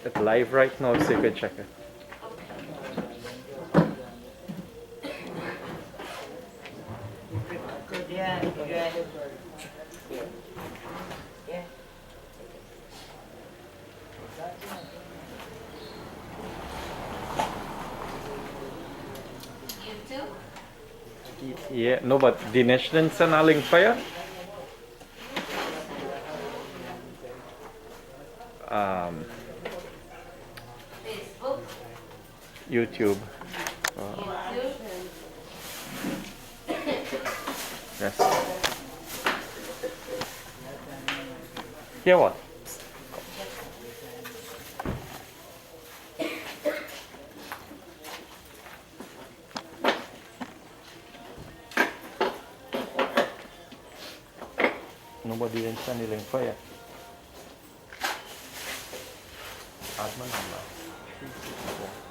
It's live right now, so you can check it. Good, yeah, good. Yeah. You too? Yeah, no, but Dinesh didn't send a link for you? Facebook? YouTube. YouTube? Yes. Hear what? Nobody didn't send a link for you. Add my number. 364.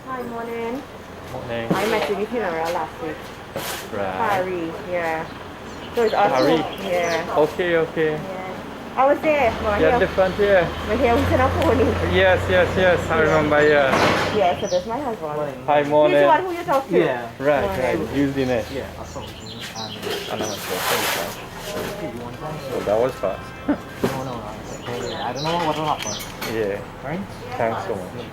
Hi, morning. Morning. I met you in funeral last week. Right. Harry, yeah. So it's us Harry? two. Yeah. Okay, okay. Yeah. I was there. We're Yeah, here. different, yeah. We're here with a pony. Yes, I remember, yeah. Yeah, so that's my husband. Hi, morning. He's the one who you talk to. Yeah. Right. Use Dinesh. Yeah, assumption And I went to and so that was fast. no, I don't know what will happen. Yeah. Right? Thanks so much.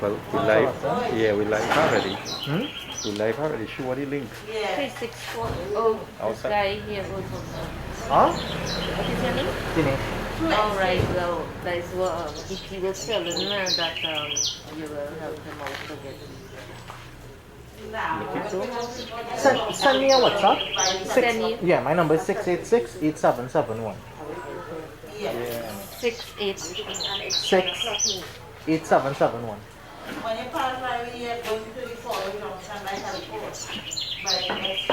Well, we live already. We live already. Show what the link. 364. Oh, this Outside. guy here goes Huh? What is your name? Dinesh. Oh, right. Well, that is what he was telling me that you will help him out to get. Send me a WhatsApp. Send you. Yeah, my number is 686-8771. Yeah. 68771. When you pass by, we are going to the forward junction by Helport. By next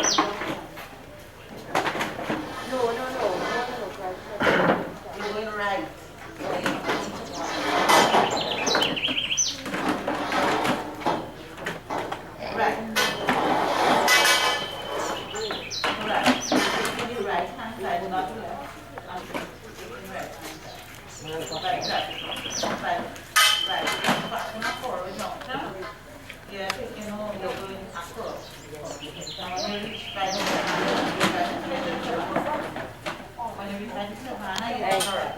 No. you're going right. Right. Right. Taking the right hand side, not the left. I'm taking the right hand side. Right. Right. You're passing a forward junction. You're taking home, you're going across. And when you reach by the Savannah, when you reach by the Savannah, you turn right.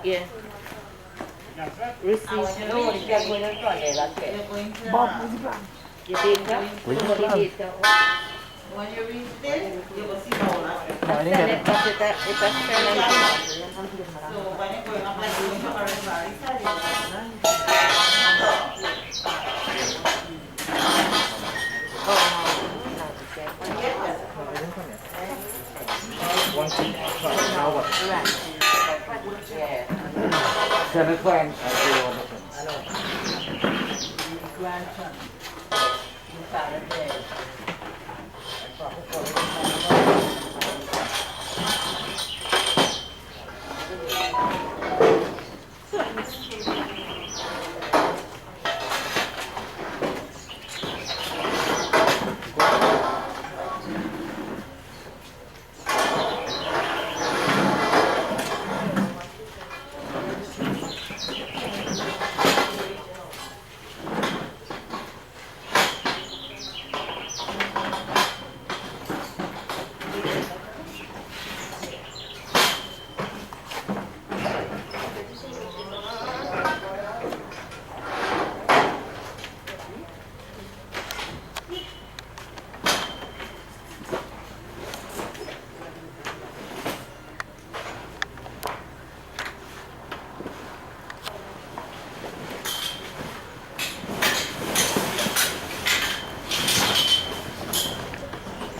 Yeah. Receive. And when you reach, you're going to You did that? when you reach there, you will see Paula. No, I didn't get it. So when you're going up like going to Orange Valley, side, you One thing. Now what? Yeah. 7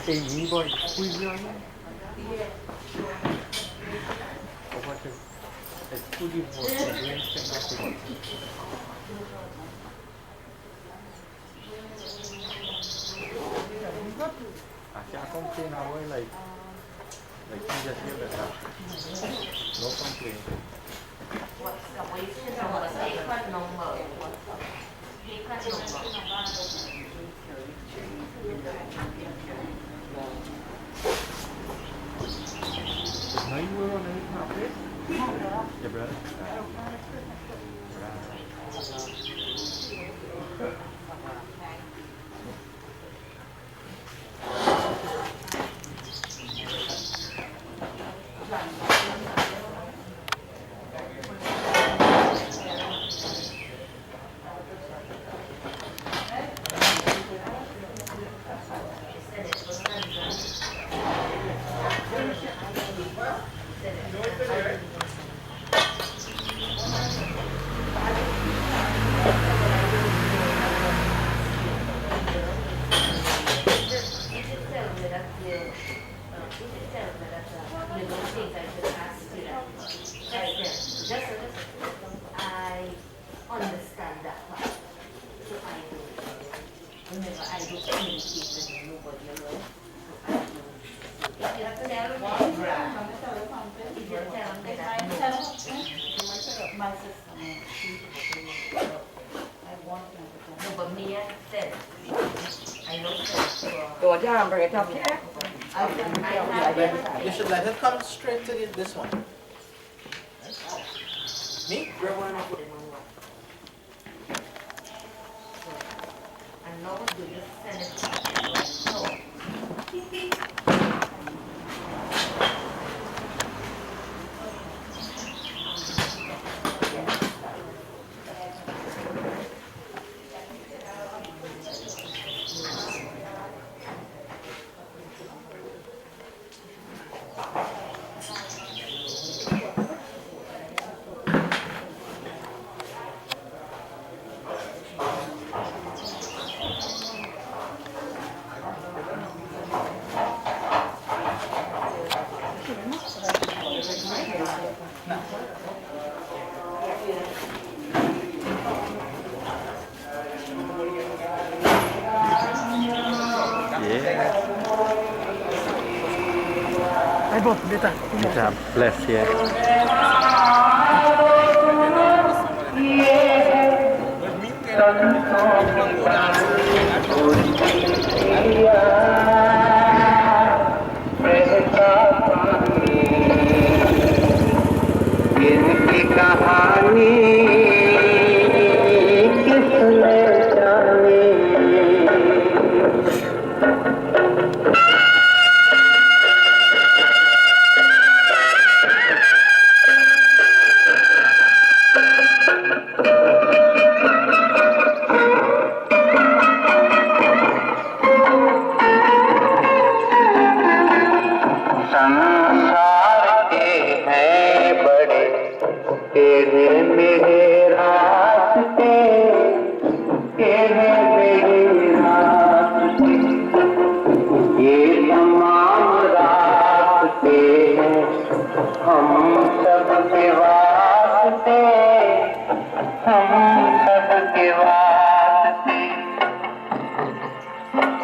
Hey, boy, who is your name? What is it? Who do you vote? I can't complain now, like you just hear that. No complaint. Now you were on any topic? Yeah, brother. You should let it come straight to this one. Me? These are blessed here. इनकी कहानी किसने जानी संसार के हैं बड़े तेरे मेरे रास्ते तेरे मेरे रास्ते ये तमाम रास्ते हैं हम सब के वास्ते हम सब के वास्ते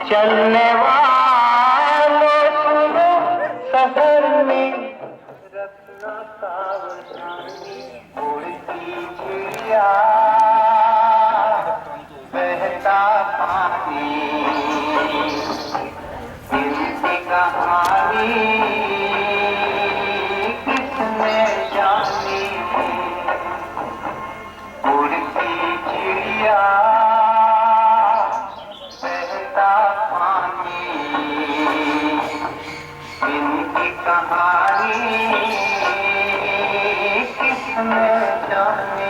चलने वालों सुनो सफर में रखना सावधानी उड़ती चिड़िया बहता पानी इनकी कहानी किसने जानी उड़ती चिड़िया बहता पानी इनकी कहानी किसने जानी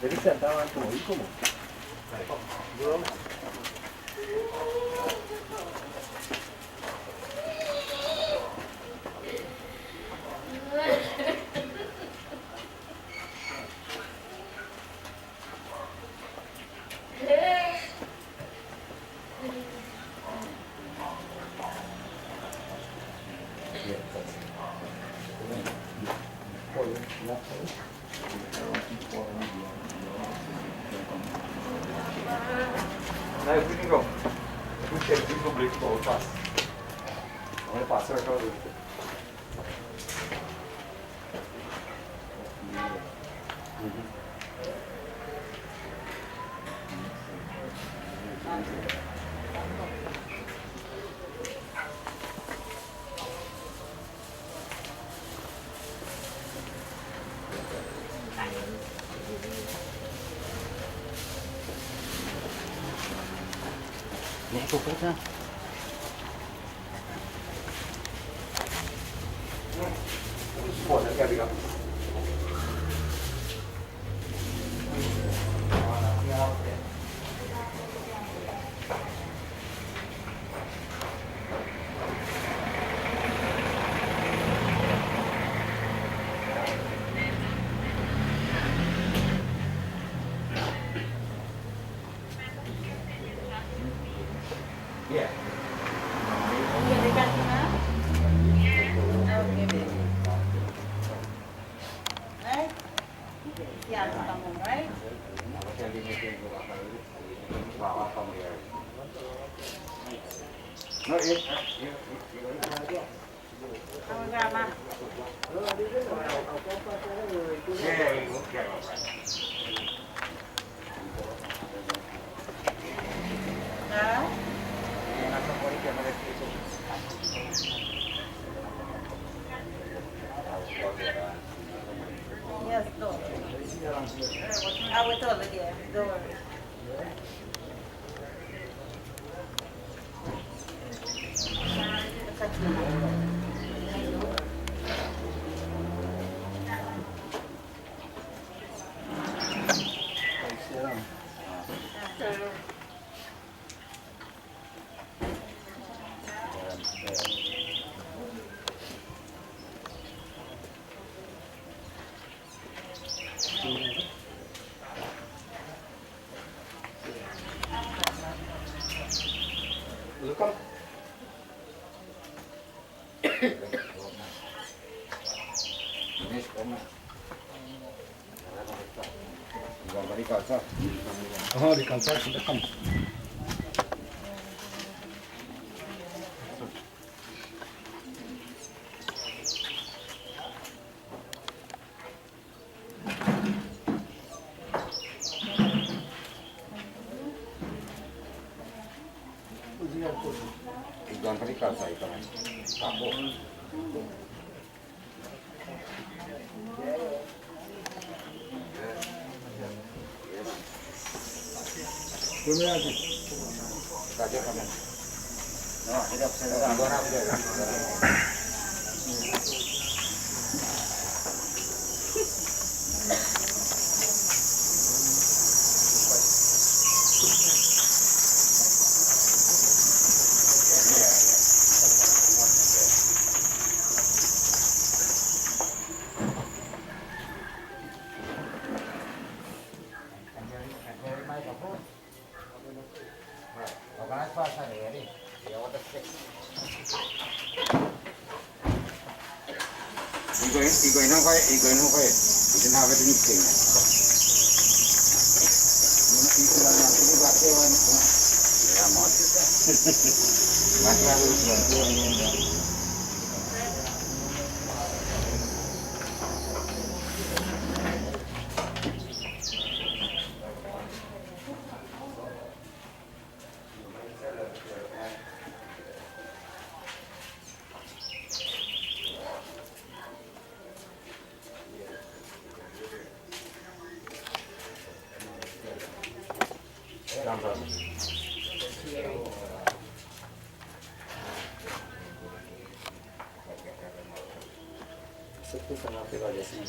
Ele sentava com o como? Now we can go. We can go break बहुत fast. हमारे पास रखा हुआ है. Ini pupuknya. Pode, quer ligar? Yeah. Can they cut you now? Okay, baby. Right? Yeah, come on, right? No, it. Come on, grandma. Yeah, okay. Huh? Yes, go. I will totally get it. Don't worry. Look up. Oh, di kantor sudah kan. Jangan kali kasar itu. Kamu. Kumya aja. Kaje kamu. Nah, hidup saya berapa dia? Igo ino ko eh. Hindi na agad yung king. Ito lang natin yung batewan. Kaya mo. Batewan yung Itu sama aja sih.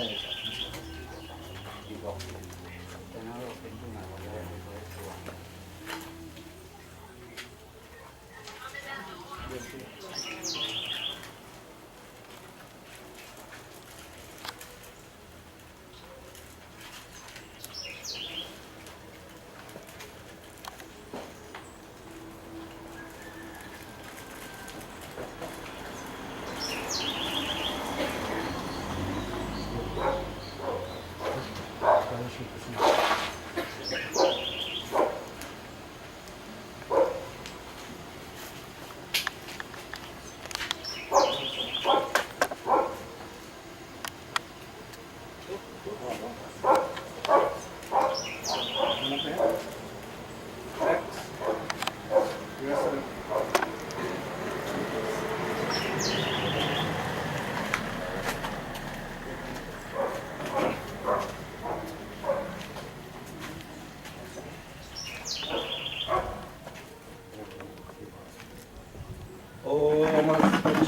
ช่ใช่ อีกบอกแต่ถ้าเราเป็นผู้นำเราจะได้ไม่ค่อยตัว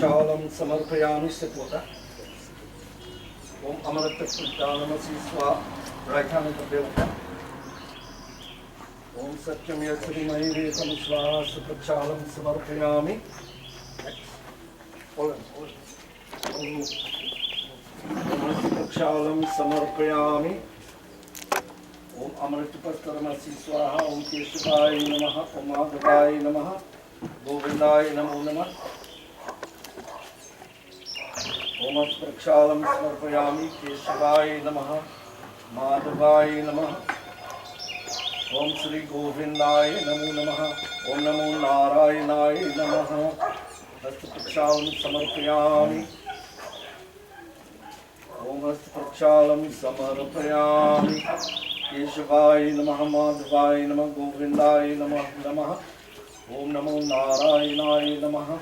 प्रक्षालम समर्पयामि सपोता ओम अमृत प्रदानमसि स्वा right hand of the devata ओम सत्यम यत्रिमहि वेदम स्वाहा प्रक्षालम समर्पयामि प्रक्षालम समर्पयामि ओम अमृत प्रस्तरमसि स्वाहा ओम केशवाय नमः ओम माधवाय नमः गोविंदाय नमो नमः ओम प्रक्षालम समर्पयामि केशवाय नमः माधवाय नमः ओम श्री गोविंदाय नमो नमः ओम नमो नारायणाय नमः हस्त प्रक्षालम समर्पयामि ओम हस्त प्रक्षालम समर्पयामि केशवाय नमः माधवाय नमः गोविंदाय नमः नमः ओम नमो नारायणाय नमः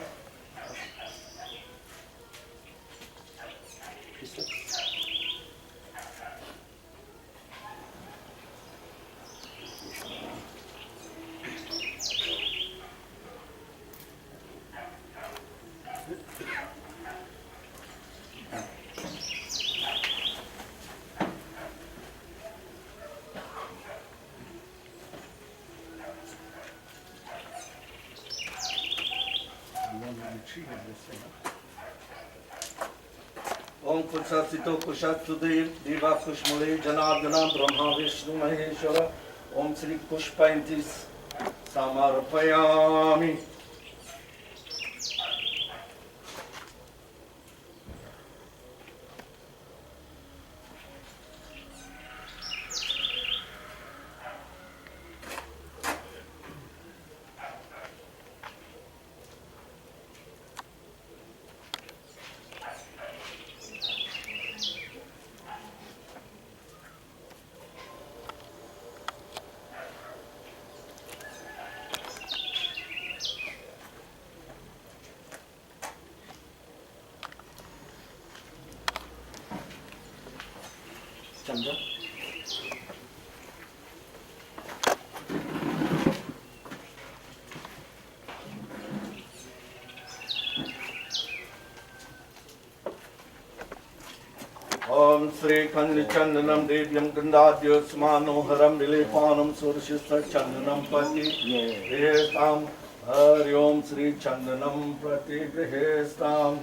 ओम कुशासितो कुशाचुदेव देवा कुशमले जनार्दना ब्रह्मा विष्णु महेश्वर ओम श्री कुश 35 समर्पयामि चंद्र ओम श्री कंचनम देव्यं गंधाद्य स्मानोहरम विलेपानम सुरशिष्ट चंदनम प्रति गृहेस्ताम हरि ओम श्री चंदनम प्रति गृहेस्ताम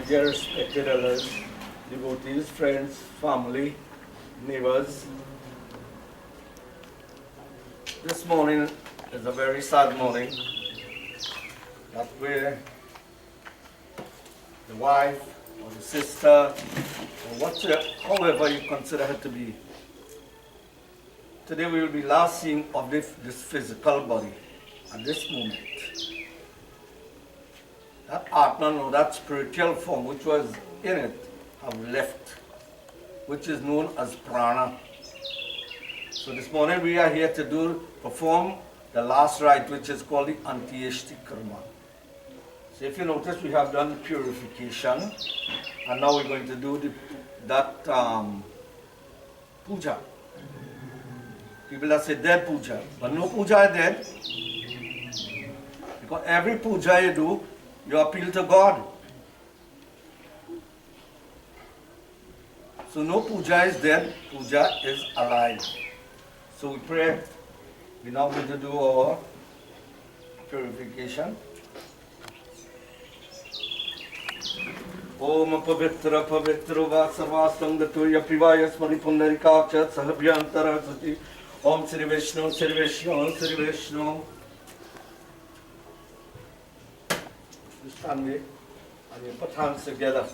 dear respected elders, devotees, friends, family, neighbors. This morning is a very sad morning. That where the wife or the sister or whatever, however you consider her to be. Today we will be last seeing of this physical body at this moment. That Atman or that spiritual form which was in it have left, which is known as prana. So this morning we are here to perform the last rite, which is called the Antyeshti Karma. So if you notice, we have done purification, and now we're going to do that puja. People that say dead puja, but no puja is dead. Because every puja you do, you appeal to God. So no puja is dead, puja is alive. So we pray. We're now going to do our purification. Om Pavitra Pavitra Vasavasam Datuya Privaya Smari Pundarikacha Sahabhyantara Sati Om Sri Vishnu Sri Vishnu Sri Vishnu. You stand there and you put hands together.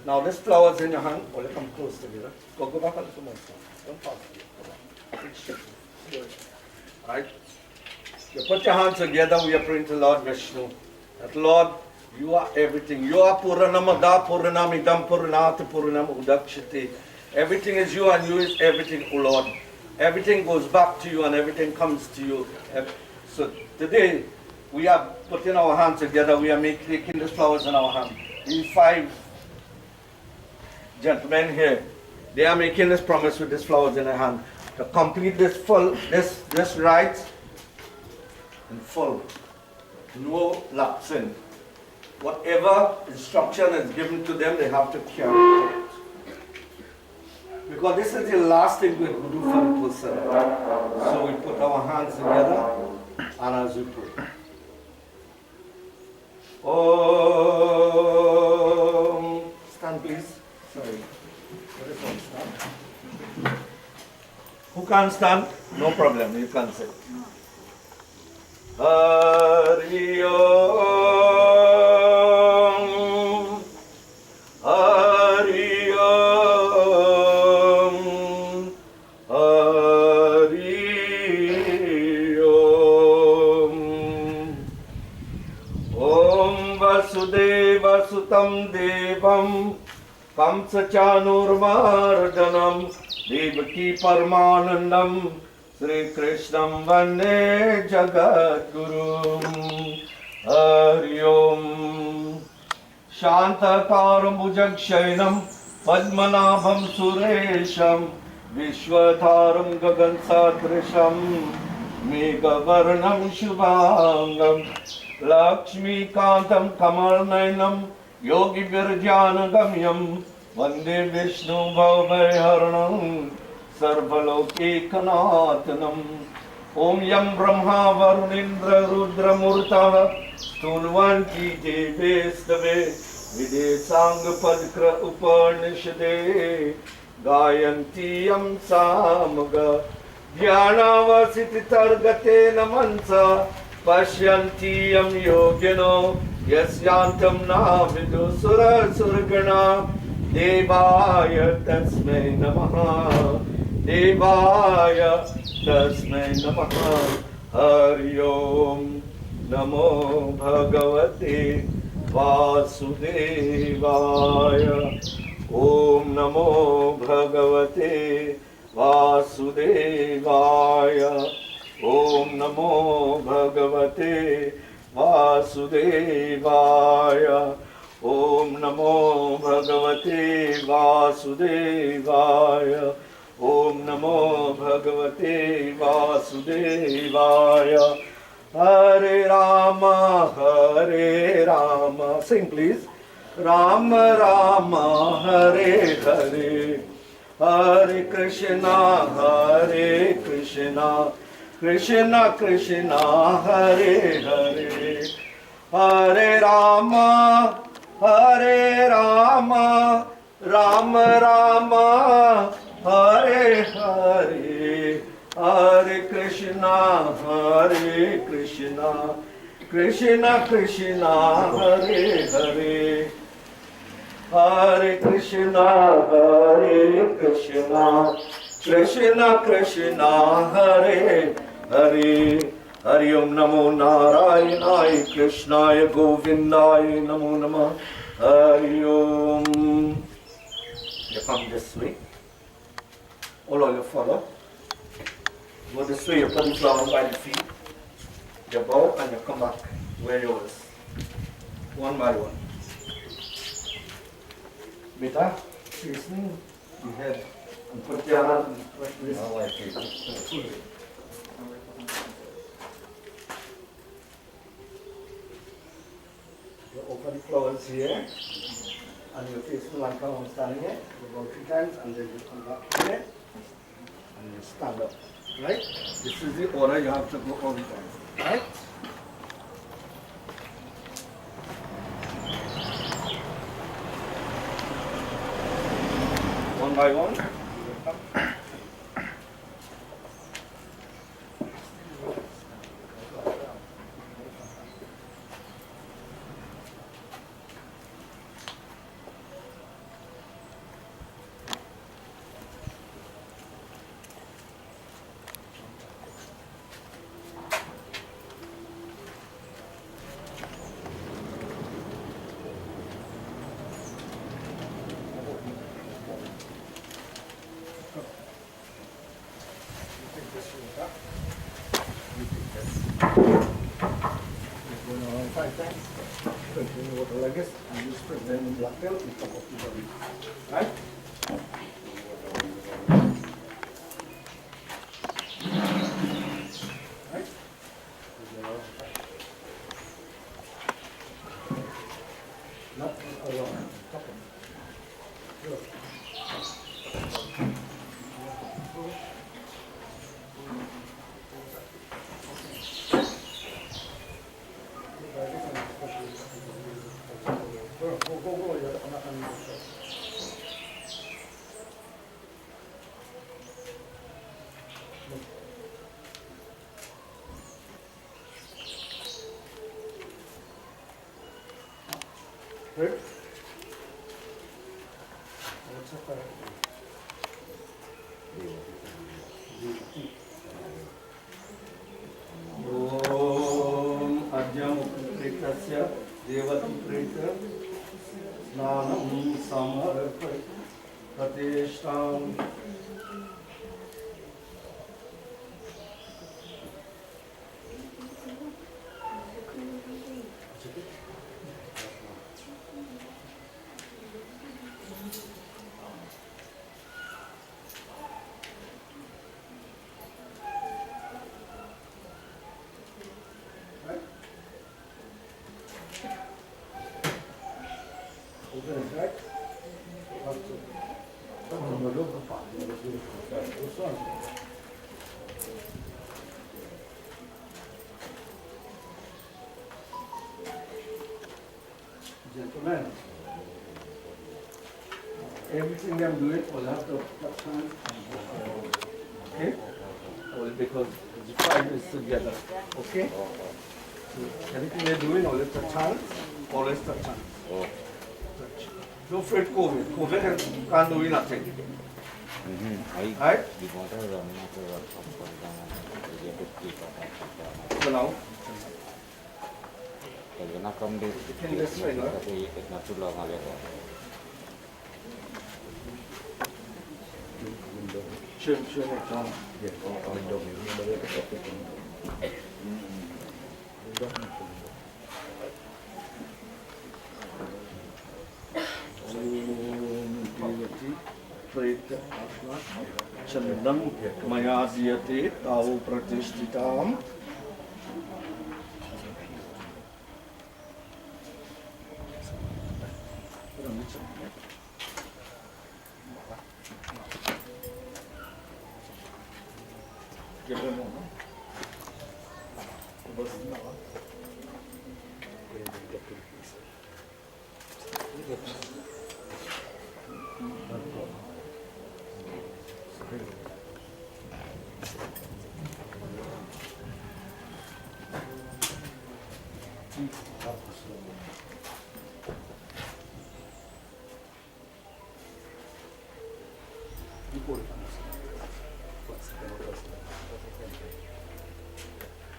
Now this flower's in your hand. Oh, you come close together. Go back a little more. Don't pass it. Right? You put your hands together, we are praying to Lord Vishnu. That Lord, you are everything. You are Puranamada, Puranamidam, Puranata, Puranam Udakshiti. Everything is you and you is everything, O Lord. Everything goes back to you and everything comes to you. So today, we are putting our hands together, we are taking the flowers in our hand. These 5 gentlemen here, they are making this promise with these flowers in their hand to complete this rite in full. No lapsing. Whatever instruction is given to them, they have to carry it out. Because this is the last thing we do for the person. So we put our hands together and as we pray. Om. Stand please. Sorry. What is one stand? Who can't stand? No problem, you can sit. Hari Om. Hari Om. Hari Om. Om Vasudeva Sutam Devam Kamsachanurmardanam Devaki Paramanandam Sri Krishnam Vande Jagat Gurum. Hari Om. Shantakaram Bhujakshainam Padmanabham Suresham Vishwatharam Gagan Satrisham Meghavarnam Shubhangam Lakshmi Kantam Kamalnainam Yogi Virjanagamyam Vande Vishnu Bhavaiharanam Sarvalokekanathanam. Om Yam Brahma Varunindra Rudra Murtava Stunvanti Devestave Videsang Padkra Upanishade Gayanti Yam Samaga Dhyanavasiti Targate Namansa Pashyanti Yam Yogino Yasyantam Navidu Sura Surgana Devaya Tasmai Namaha Devaya Tasmai Namaha. Hari Om. Namo Bhagavate Vasudevaya. Om Namo Bhagavate Vasudevaya. Om Namo Bhagavate Vasudevaya. Om Namo Bhagavate Vasudevaya. Om Namo Bhagavate Vasudevaya. Hare Rama, Hare Rama. Sing please. Rama Rama, Hare Hare. Hare Krishna, Hare Krishna. Krishna Krishna, Hare Hare. Hare Rama, Hare Rama, Rama Rama, Hare Hare, Hare Krishna, Hare Krishna, Krishna Krishna, Hare Hare, Hare Krishna, Hare Krishna, Krishna Krishna, Hare Hare. Hari Om Namo Narayanaaya Krishnaya Govindaya Namo Namah. Hari Om. You come this way. All of you follow. Go this way, you put the flower by the feet. You bow and you come back where you was. One by one. Beta, facing the head and put your hand like this. You open the flowers here and you face the one come standing here. You go 3 times and then you come back here and you stand up. Right? This is the order you have to go all the time. Right? One by one. Continue with the legs and you spread them in black belt on top of the body. Right? Right? Not around. Top of it. Good. Go, you're not going to Right? What's up there? Om Adyam Pritasya Deowattie Prita Snanam Samarapati Pratishtam. Gentlemen, everything I'm doing will have to touch hands. Okay? All because the five is together. Okay? So anything you're doing, always touch hands. Always touch hands. Touch. Don't fret COVID. COVID can't do nothing. Right? So now, in this finger, chin it down. Chandam maya diyate tau pratishtitam. Give them one.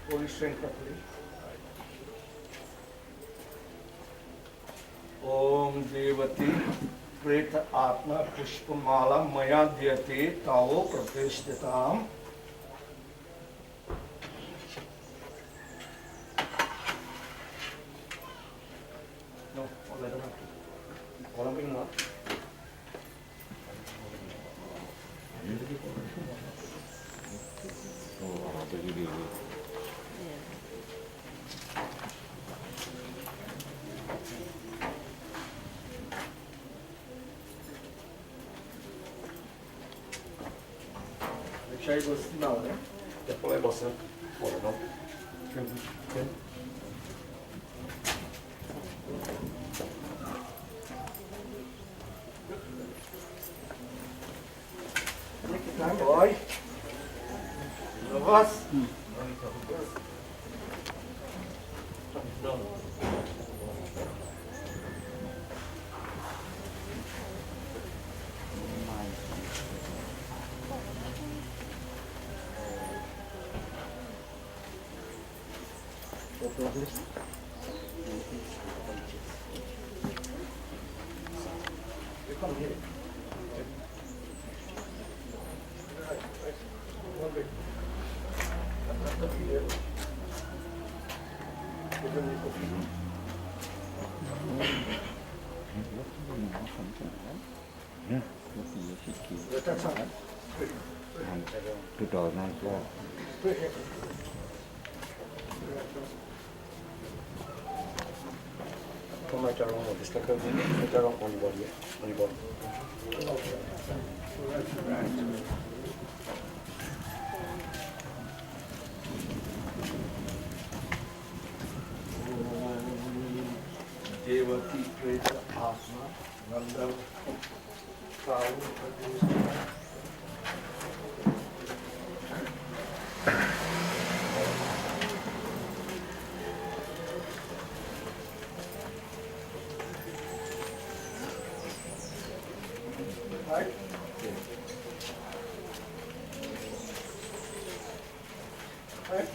Holy strength properly. Om Deowattie Preta Atma Pushpamala Maya Dhyate Tavo Pratishtatam. No, all I don't have to. All I'm being what? Deixa aí você não, né? Depois é você. Fora, não? Oi. Novas. Tutto non può. Come c'era uno di sta cabina, c'era un po' di body. Deowattie Preta Atma Nandam Tavo Right? Right?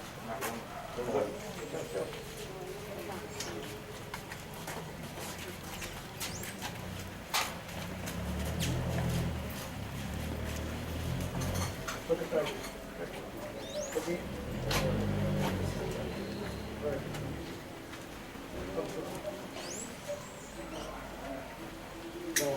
Look at that. Okay. Right. No.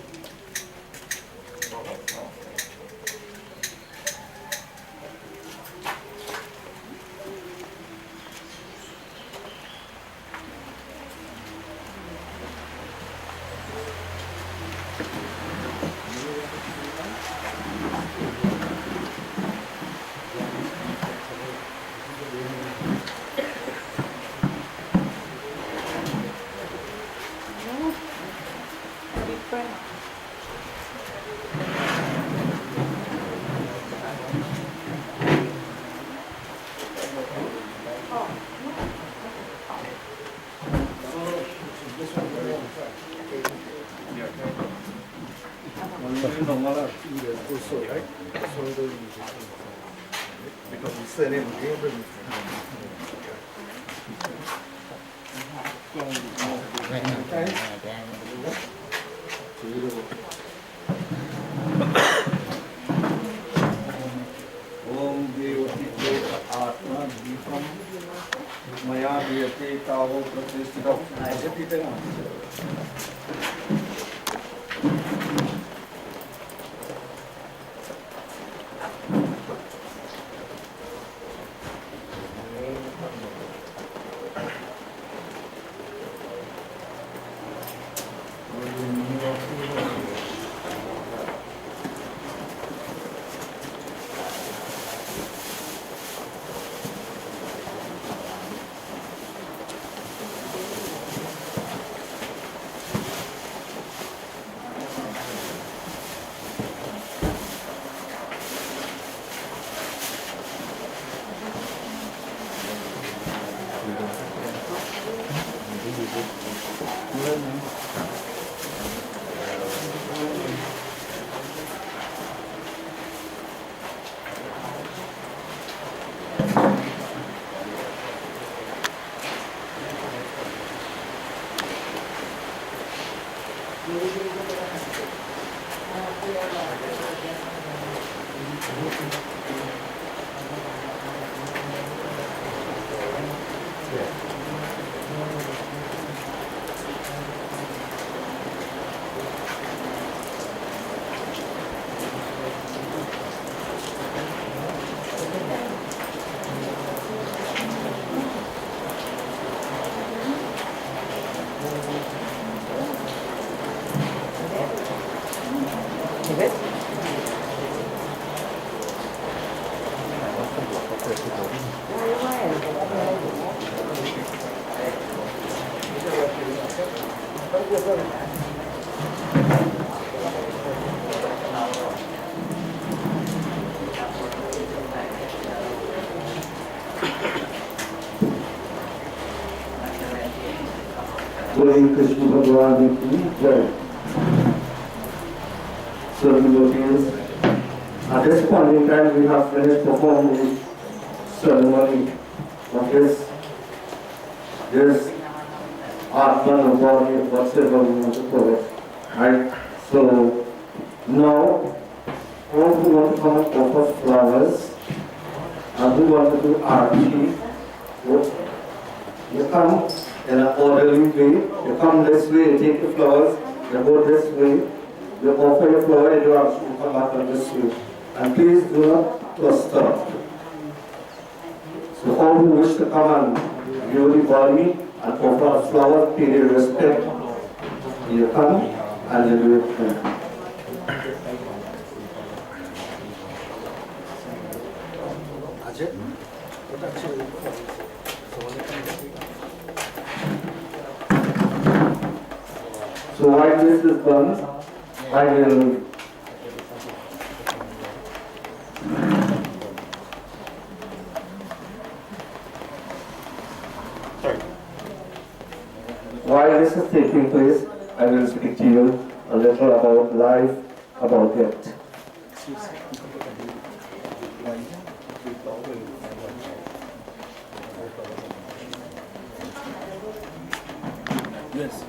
Also, right? Because we said it, we gave them. Om Deowattie Preta Atma Deepam Maya Dhyate Tavo Pratishtatam. ऐसे पीते ना. Glory Krishna Bhagavan ki Jai. So devotees, at this point in time we have finished performing the ceremony of this Atman or body, whatever we want to call it. Right? So now all who want to come and offer flowers and who want to do arti, you come in an orderly way. You come this way, you take the flowers, you go this way, you offer your flower, and you actually come back on this way. And please do not cluster. So all who wish to come and view the body and offer flowers, pay their respect, you come and you do it here. So while this is done, I will while this is taking place, I will speak to you a little about life, about death. Yes.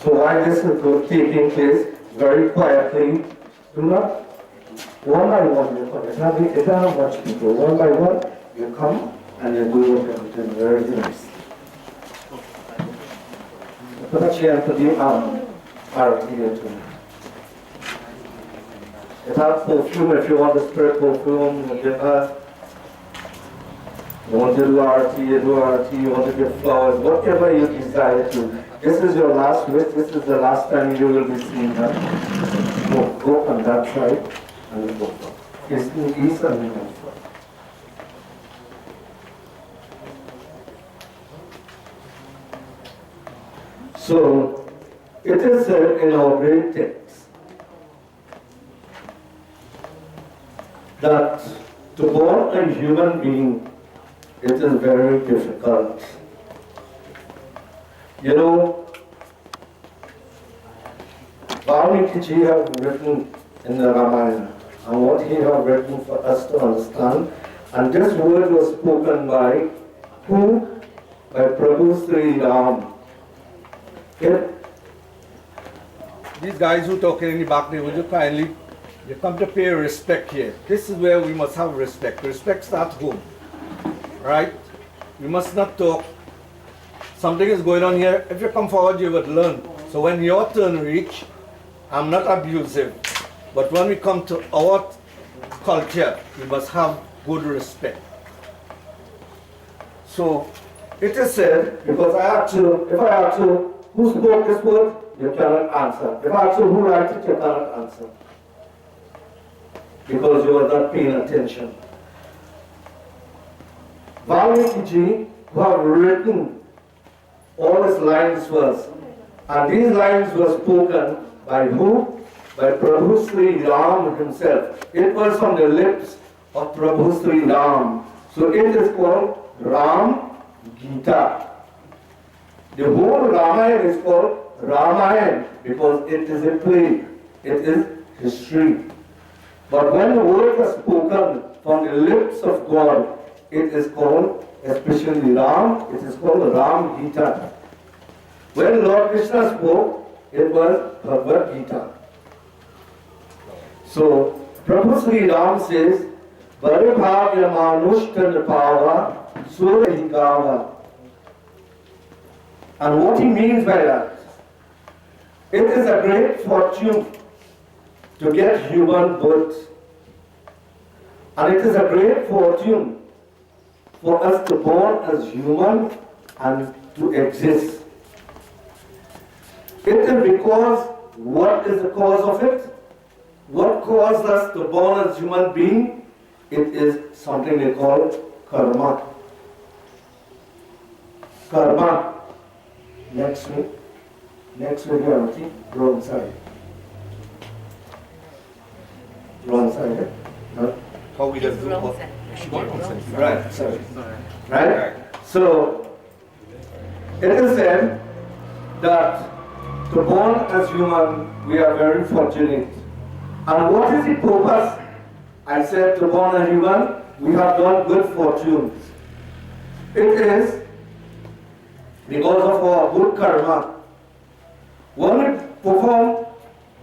So while this is taking place, very quietly, do not, one by one you come. It's not much people. One by one you come and you do everything very nice. Put a chair to the arati here too. It has perfume if you want to spread perfume, you give her. You want to do arati, you do arati, you want to give flowers, whatever you desire to. This is your last wish, this is the last time you will be seeing her. Go on that side and go. It's in east and in west. So, it is said in our great text that to born a human being, it is very difficult. You know, Valmiki have written in the Ramayana, and what he have written for us to understand, and this word was spoken by who? By Prabhu Sri Ram. Okay? These guys who talking in the back there, would you kindly, you come to pay respect here. This is where we must have respect. Respect starts home, right? We must not talk. Something is going on here. If you come forward, you would learn. So when your turn reach, I'm not abusive, but when we come to our culture, we must have good respect. So, it is said, because if I ask you, who spoke this word, you cannot answer. If I ask you who wrote it, you cannot answer. Because you are not paying attention. Valmiki, who have written all his lines was, and these lines were spoken by who? By Prabhu Sri Ram himself. It was from the lips of Prabhu Sri Ram. So it is called Ram Gita. The whole Ramayana is called Ramayana because it is a play, it is history. But when the word was spoken from the lips of God, it is called, especially Ram, it is called Ram Gita. When Lord Krishna spoke, it was Bhagavad Gita. So, Prabhu Sri Ram says, Bhare bhavya manushtan pava surahikava. And what he means by that, it is a great fortune to get human birth. And it is a great fortune for us to born as human and to exist. It is because, what is the cause of it? What caused us to born as human being? It is something they call karma. Karma. Next week, Deowattie, wrong side. Wrong side, eh? Huh? How we just do Wrong what? side. Wrong side. Right, sorry. Right? So, it is said that to born as human, we are very fortunate. And what is the purpose? I said to born as human, we have done good fortunes. It is because of our good karma. When we perform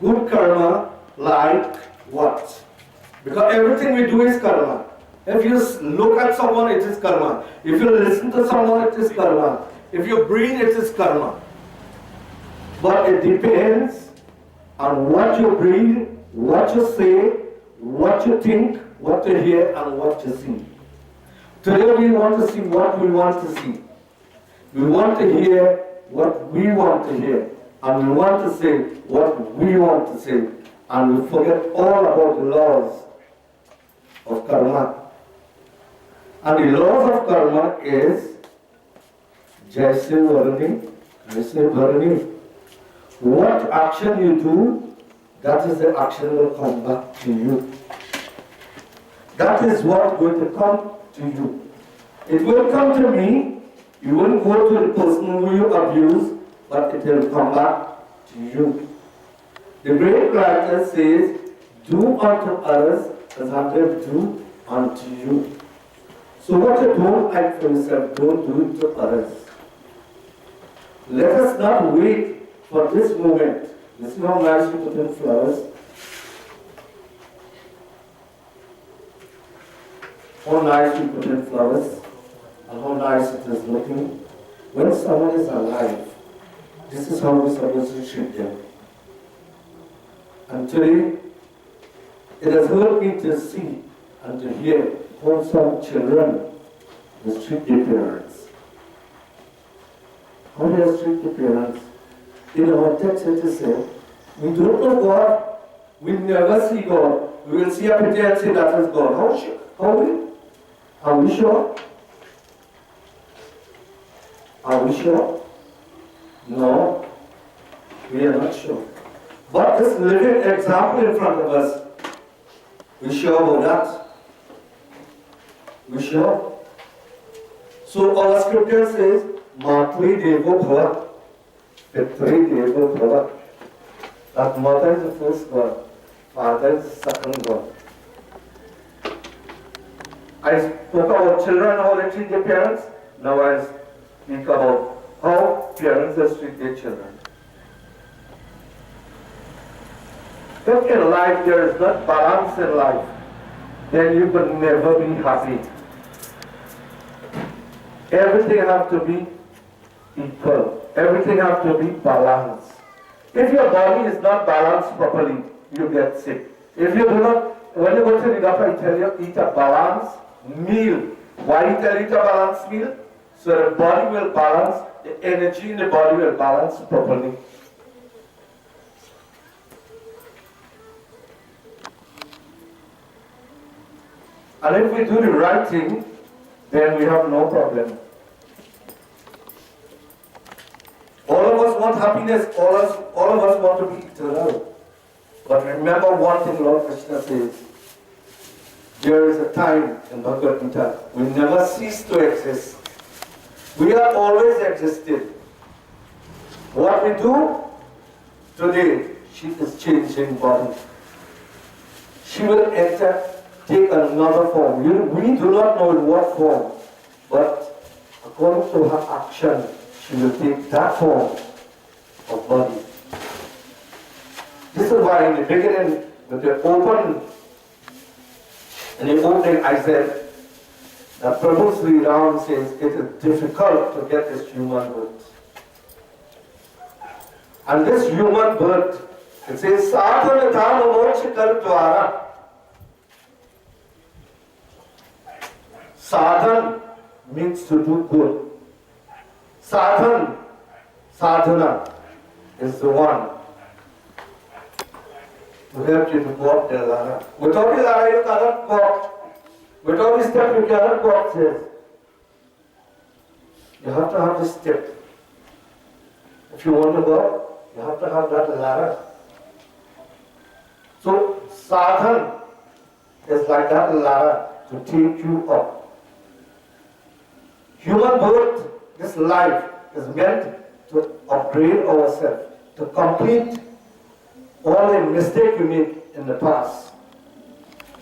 good karma, like what? Because everything we do is karma. If you look at someone, it is karma. If you listen to someone, it is karma. If you breathe, it is karma. But it depends on what you breathe, what you say, what you think, what you hear, and what you see. Today we want to see what we want to see. We want to hear what we want to hear. And we want to say what we want to say. And we forget all about the laws of karma. And the laws of karma is Jaise Varani, Jaise Bharani. What action you do, that is the action will come back to you. That is what going to come to you. It will come to me. You won't go to the person who you abuse, but it will come back to you. The great writer says, do unto others as I will do unto you. So what you don't like for yourself, don't do it to others. Let us not wait for this moment. Listen how nice we put in flowers. How nice we put in flowers. And how nice it is looking. When someone is alive, this is how we're supposed to treat them. And today, it has hurt me to see and to hear how some children mistreat their parents. How they mistreat their parents. In our text it is said, we don't know God, we never see God. We will see a picture and say that is God. Are we sure? Are we sure? No, we are not sure. But this living example in front of us, we sure about that? We sure? So our scripture says, Matri Devo Bhava, Pitri Devo Bhava. That mother is the first God, father is the second God. I spoke about children, how they treat their parents. Now I speak about how parents treat their children. If in life there is not balance in life, then you will never be happy. Everything has to be equal. Everything has to be balanced. If your body is not balanced properly, you get sick. If you do not, when you go to the doctor and tell you eat a balanced meal, why you tell you eat a balanced meal? So the body will balance, the energy in the body will balance properly. And if we do the right thing, then we have no problem. All of us want happiness, all of us want to be eternal. But remember one thing Lord Krishna says, There is a time in Bhagavad Gita. We never cease to exist. We are always existed. What we do today, she is changing body. She will enter, take another form. We do not know in what form, but according to her action, she will take that form of body. This is why in the beginning, in the opening I said that Prabhu Sri Ram says it is difficult to get this human birth. And this human birth, it says, sadhana dharma moksha dwara. Sadhan means to do good. Sadhana is the one to help you to go up the ladder. Without the ladder you cannot walk. Without the step you cannot walk, says. You have to have the step. If you want to go, you have to have that ladder. So sadhan is like that ladder to take you up. Human birth, this life, is meant to upgrade ourselves, to complete all the mistakes we made in the past.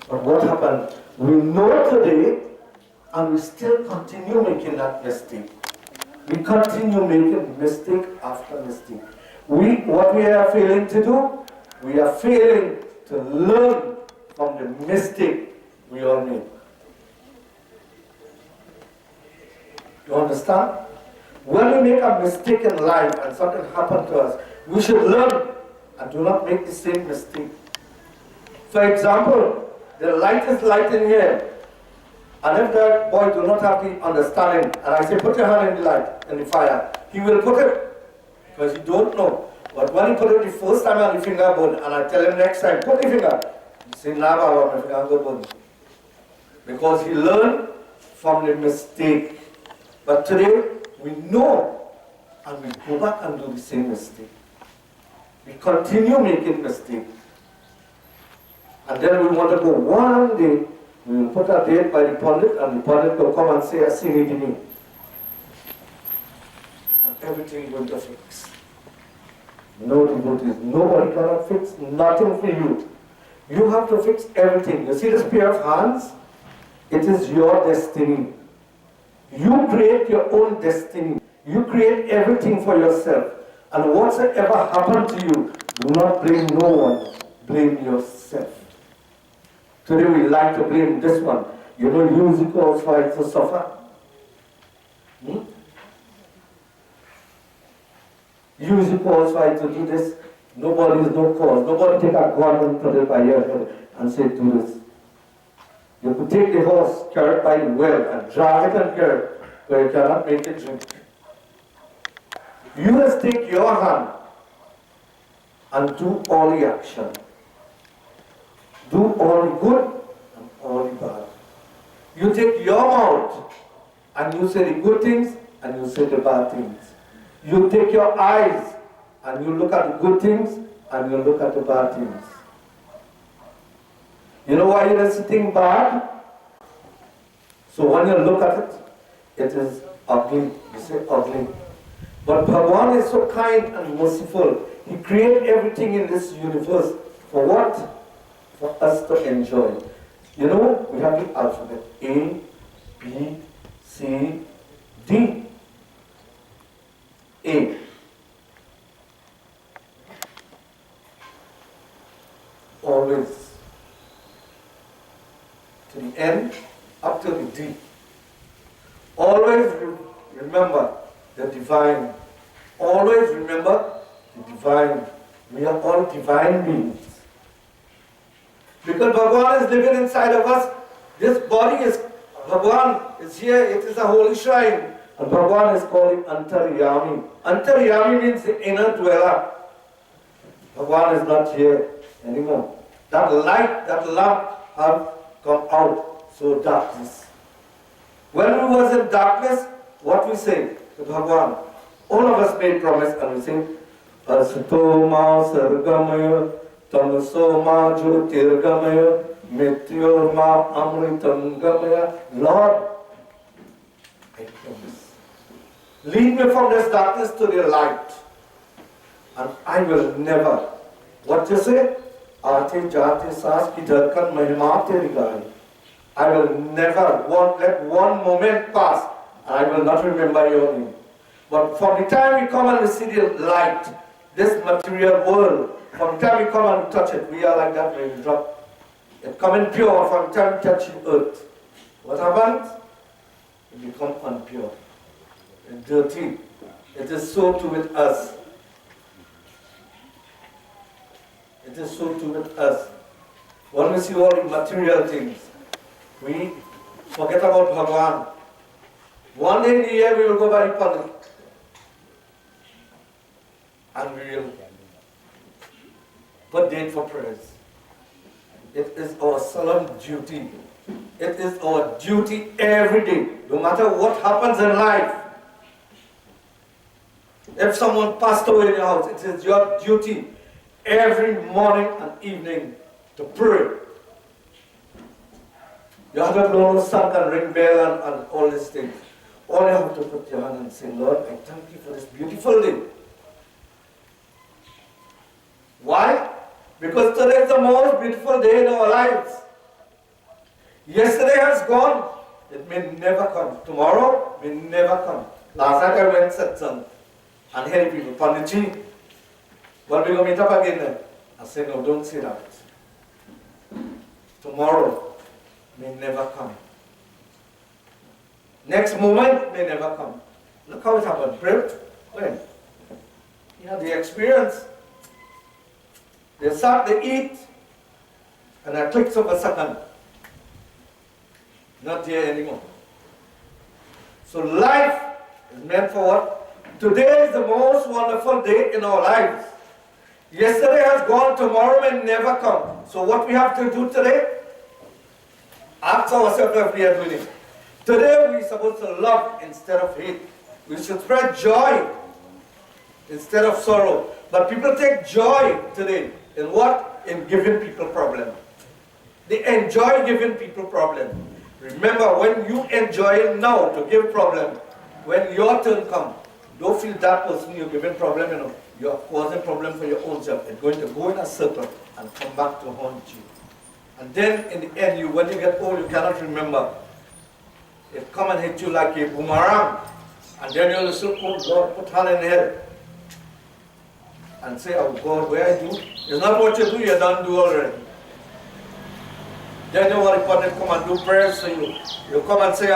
But what happened? We know today, and we still continue making that mistake. We continue making mistake after mistake. What we are failing to do, we are failing to learn from the mistake we all made. You understand? When we make a mistake in life and something happens to us, we should learn and do not make the same mistake. For example, the light is light in here, and if that boy do not have the understanding, and I say put your hand in the light, in the fire, he will put it, because he don't know. But when he put it the first time on the finger burn, and I tell him next time, put the finger, he say, nah, Baba, my finger go burn. Because he learned from the mistake. But today, we know, and we go back and do the same mistake. We continue making mistakes. And then we want to go one day, we will put a date by the pundit, and the pundit will come and say a singing to me. And everything is going to fix. No devotees, nobody cannot fix nothing for you. You have to fix everything. You see this pair of hands? It is your destiny. You create your own destiny. You create everything for yourself. And whatsoever happened to you, do not blame no one. Blame yourself. Today we like to blame this one. You know, use it cause for it to suffer. Use it cause for it to do this. Nobody is no cause. Nobody take a gun and put it by your head and say, do this. You could take the horse, carry it by the well, and drag it and carry it, but you cannot make it drink. You must take your hand and do all the action. Do all the good and all the bad. You take your mouth and you say the good things and you say the bad things. You take your eyes and you look at the good things and you look at the bad things. You know why it is sitting bad? So when you look at it, it is ugly. You say ugly. But Bhagavan is so kind and merciful. He created everything in this universe. For what? For us to enjoy. You know, we have the alphabet. A, B, C, D. A. Always. To the N, up to the D. Always remember the divine. Always remember the divine. We are all divine beings. Because Bhagavan is living inside of us. This body is, Bhagavan is here, it is a holy shrine. And Bhagavan is called Antaryami. Antaryami means the inner dweller. Bhagavan is not here anymore. That light, that lamp have come out, so darkness. When we was in darkness, what we say to Bhagavan? All of us made promise and we say, Asato ma sargamaya, tamaso ma jyotirgamaya, Mrityurma amritam gamaya. Lord, I promise. Lead me from this darkness to the light. And I will never. What you say? Aate jate saas ki dharkan mahima teri gaai. I will never let one moment pass. I will not remember your name. But from the time we come and we see the light, this material world, from the time we come and we touch it, we are like that when we drop. It coming pure from the time we touch the earth. What happens? It becomes unpure. It's dirty. It is so too with us. It is so too with us. When we see all the material things, we forget about Bhagavan. One day in the year we will go by Pali. And we will put date for prayers. It is our solemn duty. It is our duty every day, no matter what happens in life. If someone passed away in your house, it is your duty every morning and evening to pray. You have to blow no song and ring bell and all these things. All you have to put your hand and say, Lord, I thank you for this beautiful day. Why? Because today is the most beautiful day in our lives. Yesterday has gone. It may never come. Tomorrow may never come. Last night I went to satsang and heard people, Panditji, when we go meet up again then? I said, no, don't say that. Tomorrow may never come. Next moment may never come. Look how it happened. Brett, when? You had the experience. They sat, they eat, and I clicked of a second. Not here anymore. So life is meant for what? Today is the most wonderful day in our lives. Yesterday has gone, tomorrow may never come. So what we have to do today? Ask ourselves if we are doing it. Today we are supposed to love instead of hate. We should spread joy instead of sorrow. But people take joy today in what? In giving people problems. They enjoy giving people problems. Remember, when you enjoy now to give problem, when your turn comes, don't feel that person you're giving problem, you know, you're causing problem for your own self. It's going to go in a circle and come back to haunt you. And then in the end, when you get old, you cannot remember. It come and hit you like a boomerang. And then you'll say, oh God, put hand in the head. And say, oh God, where I do? It's not what you do, you done do already. Then you want to come and do prayers for you. You come and say,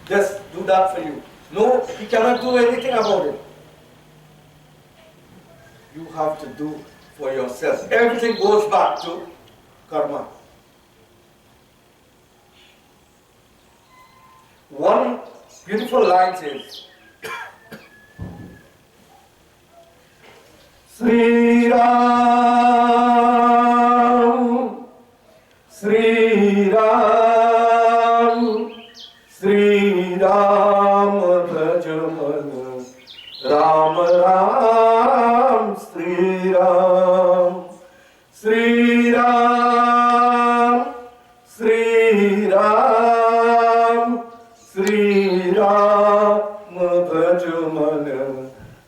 just do that for you. No, he cannot do anything about it. You have to do for yourself. Everything goes back to karma. One beautiful line says, Sri Ram, Sri Ram, Sri Ram Bhajaman, Ram Ram, Sri Ram, Sri Ram, Sri Ram, Sri Ram Bhajaman,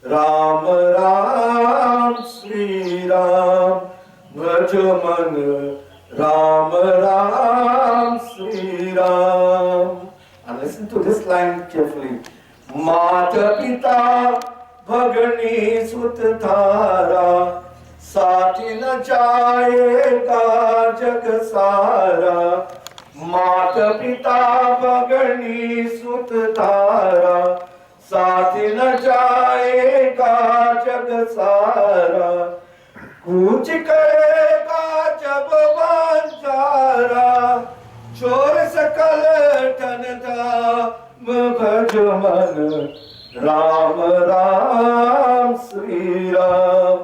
Ram Ram, Sri Ram Bhajaman, Ram Ram, Sri Ram. And listen to this line carefully. Mata Pita Bhagani Sutthara, Sati na jayega jag sara. Mata Pita Bhagani Sutthara, Sati na jayega jag sara. Kuch karega jab banjara, chor sakal tanda bhajman. Ram Ram, Sri Ram,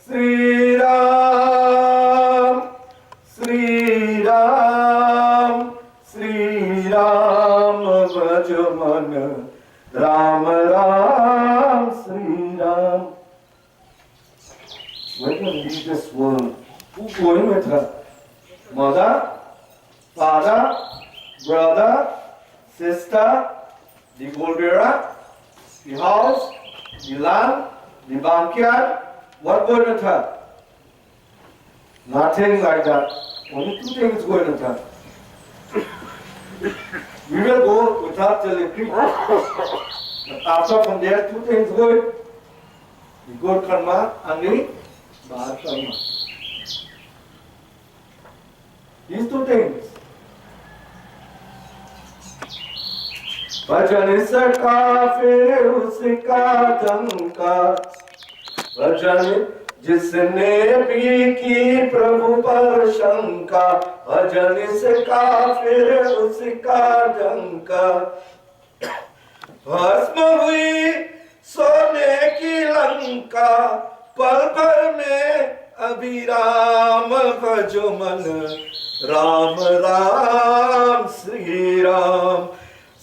Sri Ram, Sri Ram, Sri Ram bhajman. Ram Ram, Sri Ram. When you leave this world, who's going with her? mother, father, brother, sister, the gold bearer, the house, the land, the backyard. What going with her? Nothing like that. Only two things going with her. We will go with her till the creek. But after from there, two things going. The good karma and the bad karma. These two things. भजन सका फिर उसका डंका भजन जिसने भी की प्रभु पर शंका भजन सका फिर उसका डंका भस्म हुई सोने की लंका पल भर में अभिराम भजो मन राम राम श्री राम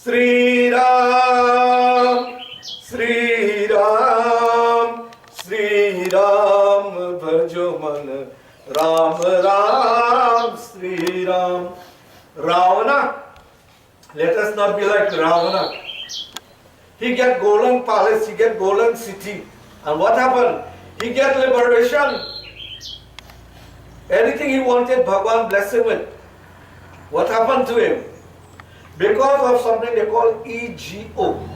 श्री राम श्री राम श्री राम भजो मन Ram Ram Shri Ram. Ravana, let us not be like Ravana. He get golden palace, he get golden city, and what happened? He get liberation. Anything he wanted, Bhagwan bless him with. What happened to him? Because of something they call ego.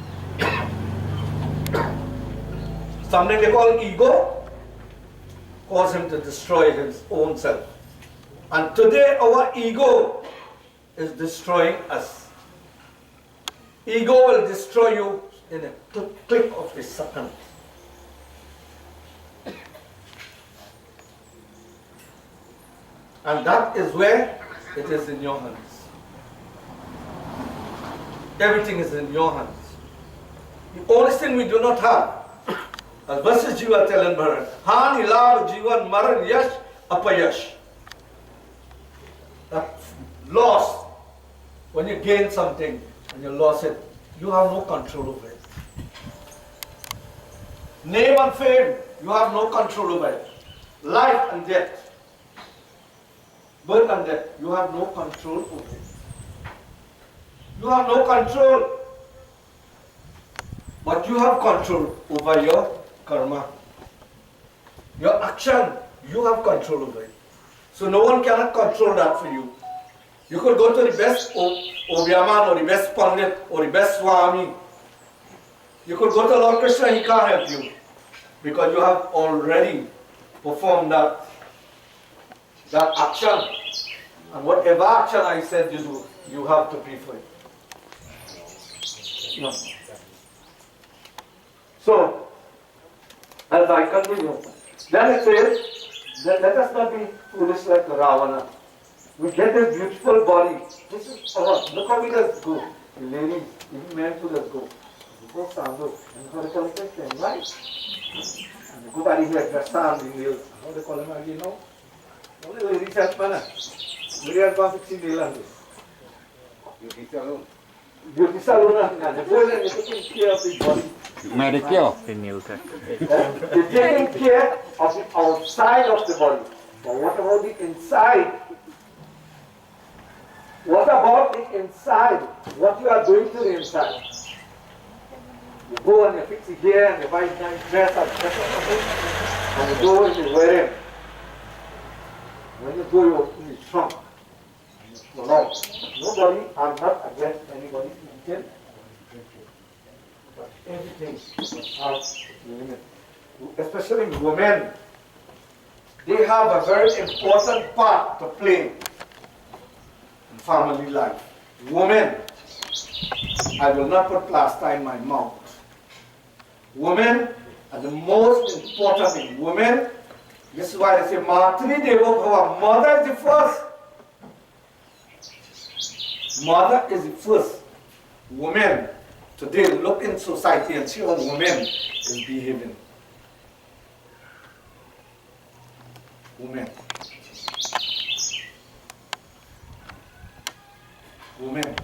Something they call ego caused him to destroy his own self. And today our ego is destroying us. Ego will destroy you in a click of a second. And that is where it is in your hands. Everything is in your hands. The only thing we do not have, as verses Jiva telling Bharat, Hani Lav Jivan Maran Yash Apayash. That loss, when you gain something and you lost it, you have no control over it. Name and fame, you have no control over it. Life and death, birth and death, you have no control over it. You have no control, but you have control over your karma. Your action, you have control over it. So no one cannot control that for you. You could go to the best Obyaman or the best Pandit or the best Swami. You could go to Lord Krishna, he can't help you because you have already performed that action. And whatever action I said you do, you have to pay for it. No. So, as I continue, then it says, that let us not be foolish like Ravana. We get this beautiful body. This is our, look how we just go. The ladies, even men too just go. You go sando, and how they call it again, right? And you go by the hair, just standing nails. How they call them again now? Only ladies have mana. We are going to see the land. Beauty salon. Beauty salon, and the boys are taking care of the body. Manicure. They're taking care of the outside of the body. But what about the inside? What about the inside? What you are doing to the inside? You go and you fix it here and you buy a nice dress and you go and you wear it. When you go, you open the trunk. No, nobody, I'm not against anybody's intent. But everything has a limit. Especially women. They have a very important part to play in family life. Women, I will not put plaster in my mouth. Women are the most important thing. Women, this is why they say, Matri Devo Bhava, mother is the first. Mother is the first. Women, today look in society and see how women is behaving. Women. Women.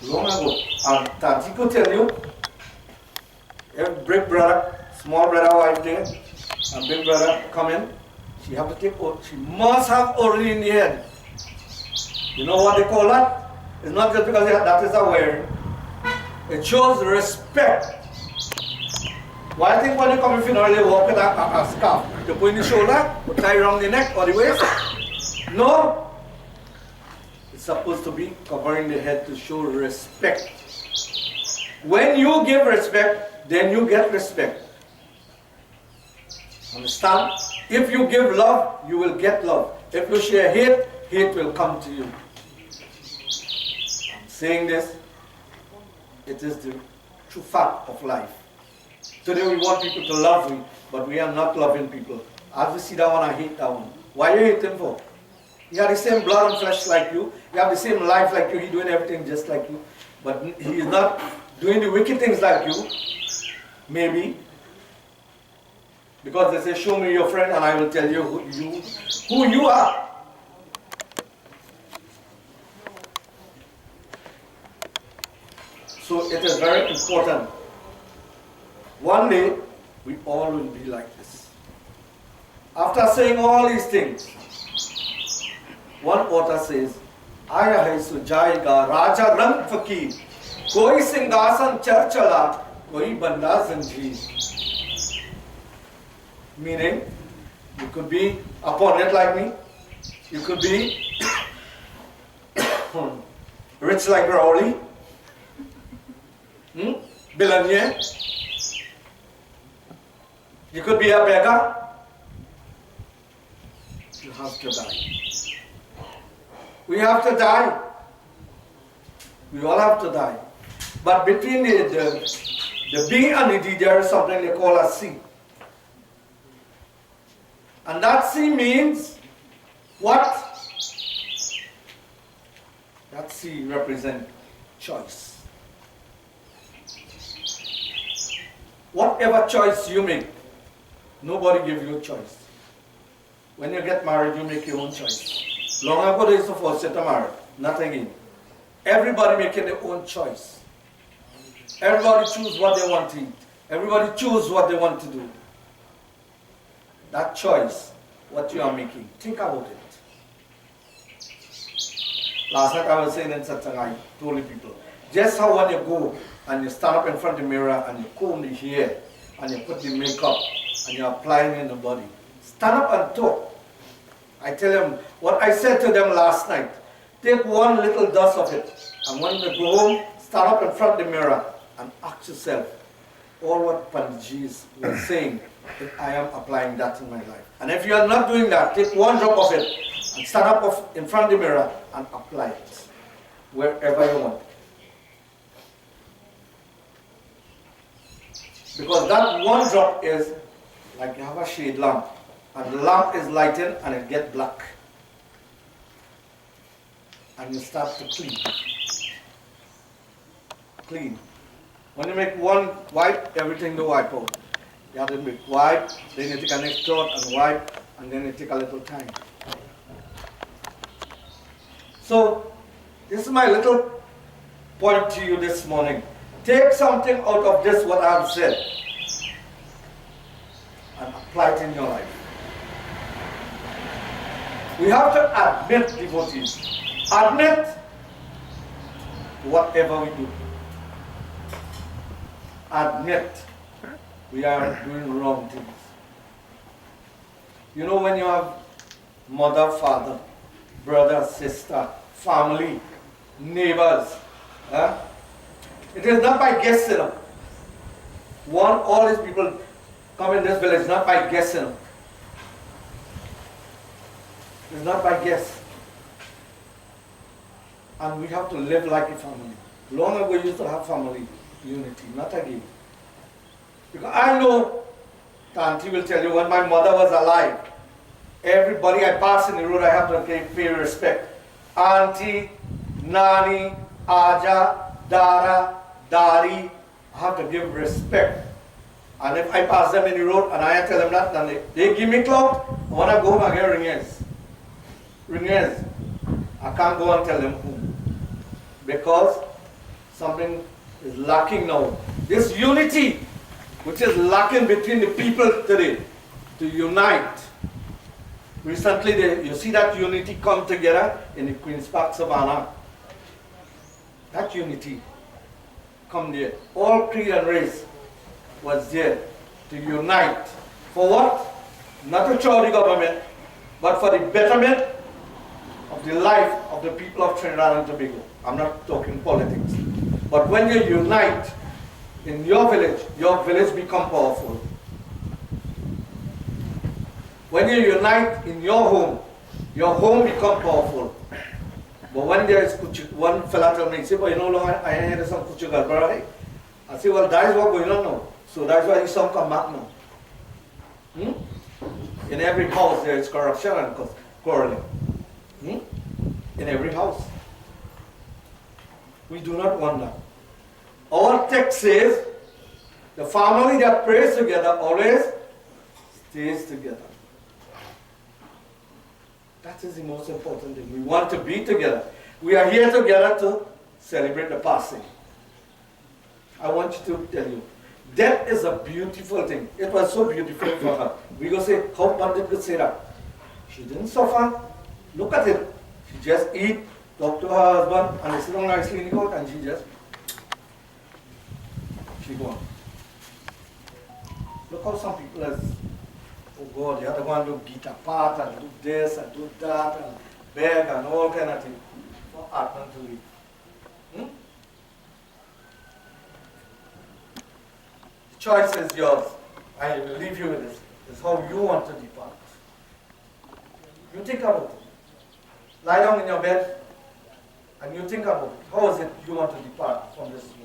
Long ago, and Tanti could tell you, every big brother, small brother wife there, and big brother come in, she have to take, she must have oil in the head. You know what they call that? It's not just because that is a wearing. It shows respect. Why I think when you come in funeral, they walk with a scarf. They put in the shoulder, tie around the neck or the waist. No. It's supposed to be covering the head to show respect. When you give respect, then you get respect. Understand? If you give love, you will get love. If you share hate, hate will come to you. I'm saying this. It is the true fact of life. Today we want people to love me, but we are not loving people. As we see that one, I hate that one. Why you hate him for? He had the same blood and flesh like you. He have the same life like you. He doing everything just like you. But he is not doing the wicked things like you. Maybe. Because they say, show me your friend and I will tell you who you are. So it is very important. One day, we all will be like this. After saying all these things, one author says, Aya hai sujayega Raja Rang Fakir, koi singhasan char chala, koi banda zanjeer. Meaning, you could be upon it like me, you could be rich like Rowley, billionaire, you could be a beggar. You have to die. We have to die. We all have to die. But between the B and the D, there is something they call a C. And that C means what? That C represents choice. Whatever choice you make, nobody gives you a choice. When you get married, you make your own choice. Long ago, they used to force you to marry. Not again. Everybody making their own choice. Everybody choose what they want to eat. Everybody choose what they want to do. That choice, what you are making, think about it. Last night I was saying in Satsang, I told the people, just how when you go and you stand up in front of the mirror and you comb the hair and you put the makeup and you're applying it in the body. Stand up and talk. I tell them what I said to them last night. Take one little dust of it, and when you go home, stand up in front of the mirror and ask yourself, all what Pandiji was saying, if I am applying that in my life. And if you are not doing that, take one drop of it and stand up in front of the mirror and apply it wherever you want. Because that one drop is like you have a shade lamp. And the lamp is lightened and it gets black. And you start to clean. Clean. When you make one wipe, everything to wipe out. You have to make wipe, then you take a next thought and wipe, and then you take a little time. So, this is my little point to you this morning. Take something out of this, what I have said, and apply it in your life. We have to admit, devotees, admit whatever we do. Admit we are doing wrong things. You know, when you have mother, father, brother, sister, family, neighbors, it is not by guessing. All these people come in this village not by guessing. It's not by guess. And we have to live like a family. Long ago we used to have family unity, not again. Because I know, Tanti will tell you, when my mother was alive, everybody I pass in the road, I have to pay respect. Auntie, Nani, Aja, Dara, Dari, I have to give respect. And if I pass them in the road and I tell them that, then they give me clout, I want to go home and get ringers. I can't go and tell them who. Because something is lacking now. This unity, which is lacking between the people today, to unite, Recently, you see that unity come together in the Queen's Park Savannah. That unity come there. All creed and race was there to unite. For what? Not to throw the government, but for the betterment of the life of the people of Trinidad and Tobago. I'm not talking politics. But when you unite in your village become powerful. When you unite in your home become powerful. But when there is one fella tell me, say, but you know, I hear some Kuchu Galbara. I say, well, that is what going on now. So that's why his son come back now. In every house there is corruption and quarreling. In every house. We do not want that. Our text says, the family that prays together always stays together. That is the most important thing. We want to be together. We are here together to celebrate the passing. I want you to tell you, death is a beautiful thing. It was so beautiful for her. We go say, how Pandit could say that? She didn't suffer. Look at it. She just eat, talk to her husband, and they sit down nicely in the court, and she gone. Look how some people has, oh God, the other one do guitar part and do this and do that and beg and all kind of things for Atman to live. The choice is yours. I will leave you with this. It's how you want to depart. You think about it. Lie down in your bed and you think about it. How is it you want to depart from this world?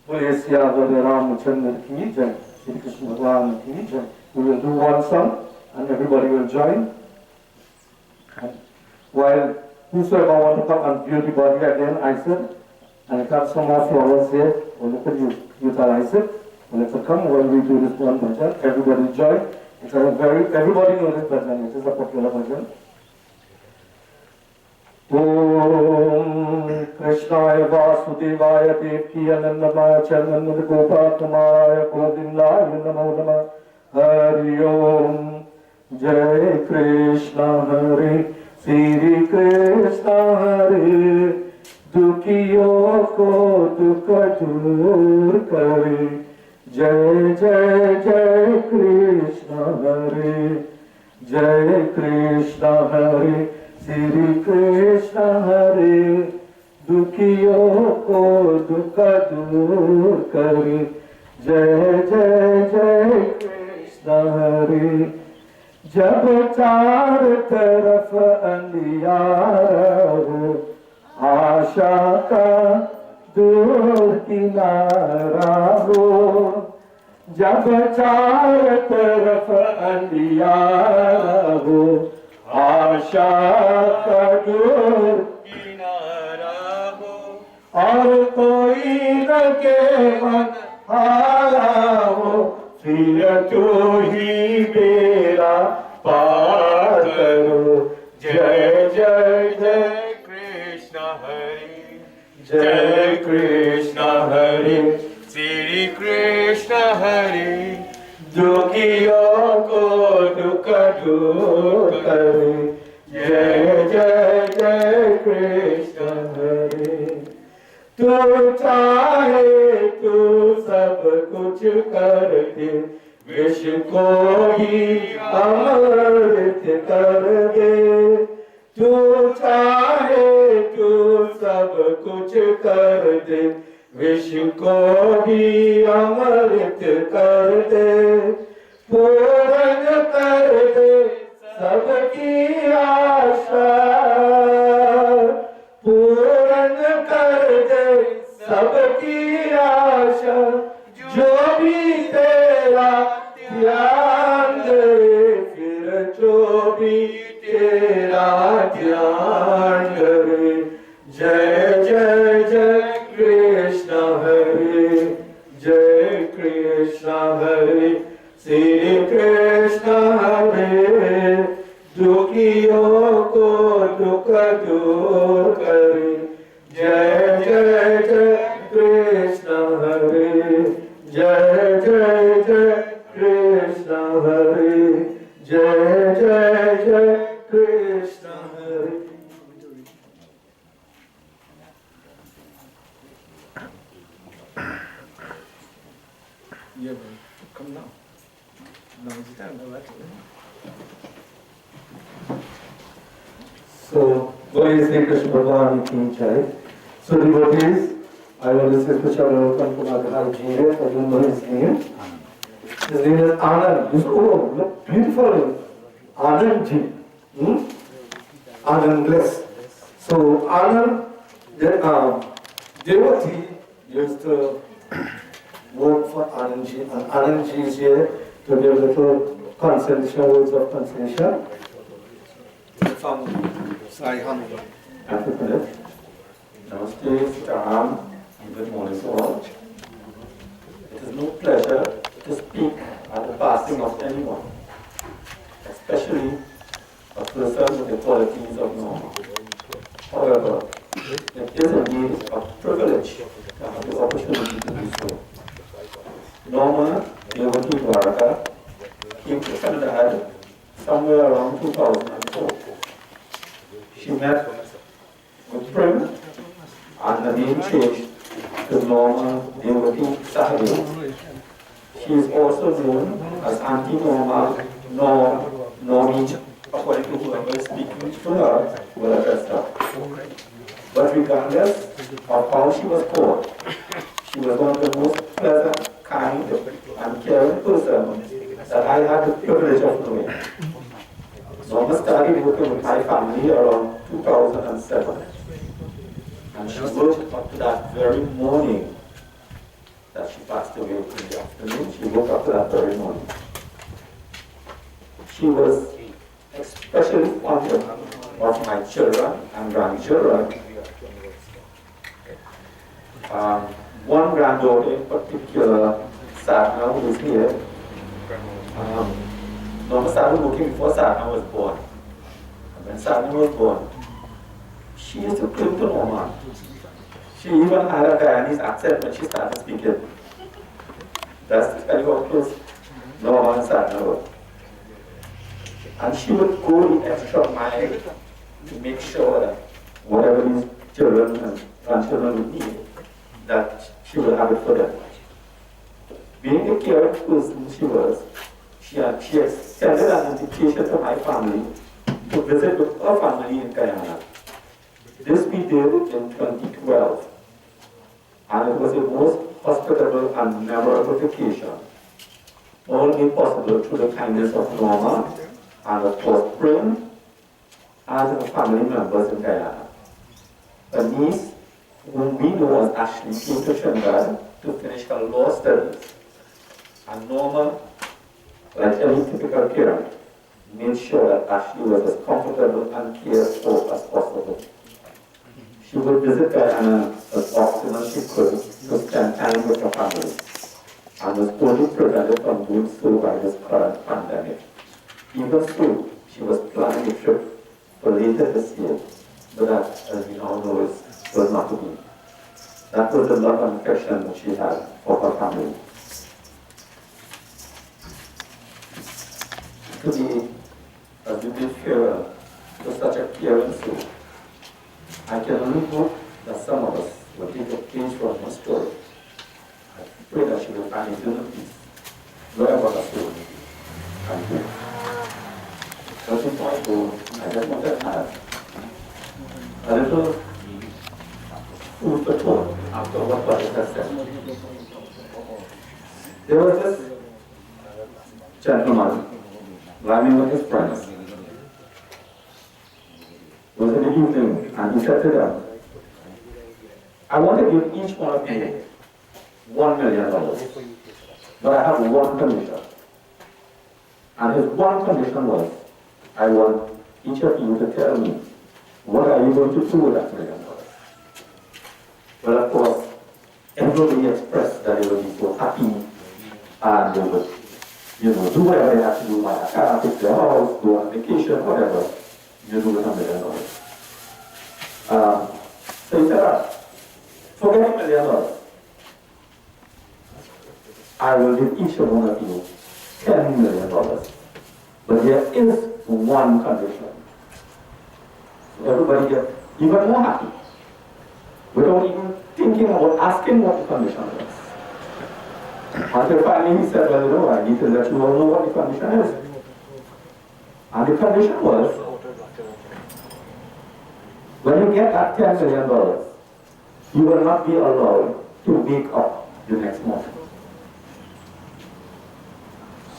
बोले सियावर रामचंद्र की जय श्री कृष्ण भगवान की जय. We will do one song and everybody will join. And while whosoever want to come and view the body again, I said, and I got some more flowers here, or look at you, utilize it. And if you come when we do this one bhajan, everybody join. It's a everybody knows this bhajan, it is a popular bhajan. Om Krishnaya Vasudevaya Devki Anandamaya Chandananda Gopakumaya Govindaya Namo Namah. Hari Om. Jai Krishna Hare Sri Krishna Hare. Dukhiyon ko dukh dur kare. Jai Jai Jai Krishna Hare. Jai Krishna Hare Sri Krishna Hare. Dukhiyon ko dukh dur kare. Jai Jai Jai Krishna Hare. जब चार तरफ अंधियारा हो आशा का दूर किनारा हो. जब चार तरफ अंधियारा हो आशा का दूर किनारा हो. और कोई न के मन हारा हो. फिर तो ही बेड़ा पार करो. जय जय जय कृष्ण हरि. जय कृष्ण हरि श्री कृष्ण हरि. दुखियों को दुख दूर करे. जय जय जय कृष्ण हरि. तू चाहे तू सब कुछ कर दे. विश्व को ही अमृत कर दे. तू चाहे तू सब कुछ कर दे. विश्व को ही अमृत कर दे. पूर्ण कर दे सबकी आशा. पूर्ण कर दे सबकी आशा. जो भी तेरा ध्यान दे. फिर जो भी तेरा ध्यान करे. जय जय जय कृष्ण हरे. जय कृष्ण हरे श्री कृष्ण हरे. दुखियों को दुख दूर करे. जय जय जय कृष्ण हरे. जय जय जय कृष्ण हरे. Yeah, man. Come now. Now is the time, all right? So, Boy Sri Krishna Bhagavan King Chai. So, devotees, I want to say Krishna Bhagavan Kumar Jive, I don't know his name. His name is Anand. Oh, look, beautiful. Anand Ji. Anand Bliss. So, Anand, Deowattie used to work for Anand Ji, and Anand Ji is here to give little consolation, words of consolation. From Sai Han. Namaste, Sitaram, and good morning to all. It is no pleasure to speak at the passing of anyone, especially a person with the qualities of Norma. However, it is indeed a privilege to have the opportunity to do so. Norma Deowattie Dwaraka came to Trinidad somewhere around 2004. She met with Prim, and the name changed to Norma Deowattie Sahadeo. She is also known as Auntie Norma, Normi, according to whoever is speaking to her, will address her. But regardless of how she was called, she was one of the most pleasant, kind, and caring persons that I had the privilege of knowing. Norma started working with my family around 2007. And she worked up to that very morning that she passed away in the afternoon. She woke up to that very morning. She was especially fond of my children and grandchildren. One granddaughter in particular, Sadna, who is here. Norma started working before Sahadeo was born. And when Sahadeo was born, she used to cling to Norma. She even had a Guyanese accent when she started speaking. That's to tell you how close Norma and Sahadeo were. And she would go the extra mile to make sure that whatever these children and grandchildren would need, that she would have it for them. Being the caring person she was, she extended an invitation to my family to visit with her family in Guyana. This we did in 2012, and it was the most hospitable and memorable vacation, all made possible through the kindness of Norma and of course Prim and her family members in Guyana. A niece whom we know as Ashley came to Trinidad to finish her law studies, and Norma, like any typical parent, made sure that Ashley was as comfortable and cared for as possible. She would visit Guyana as often as she could to spend time with her family, and was only prevented from doing so by this current pandemic. Even so, she was planning a trip for later this year, but that, as we all know, was not to be. That was the love and affection that she had for her family. Today, as we bid farewell to such a caring soul, I can only hope that some of us will take a page from her story. I pray that she will find eternal peace wherever her soul can go. Just before I go, I just want to add a little food for thought after what Pastor has said. There was this gentleman driving with his friends. It was in the evening, and he said to them, I want to give each one of you $1 million, but I have one condition. And his one condition was, I want each of you to tell me, what are you going to do with that $1 million? Well, of course, everybody expressed that they would be so happy, and they would, do whatever they have to do, buy a car, fix their house, go on vacation, whatever you do with $1 million. So he said, forget $1 million. I will give each one of you $10 million. But there is one condition. So everybody gets even more happy, without even thinking about asking what the condition was. Until finally he said, well, you know, I need to let you all know what the condition is. And the condition was, when you get that $10 million, you will not be allowed to wake up the next morning.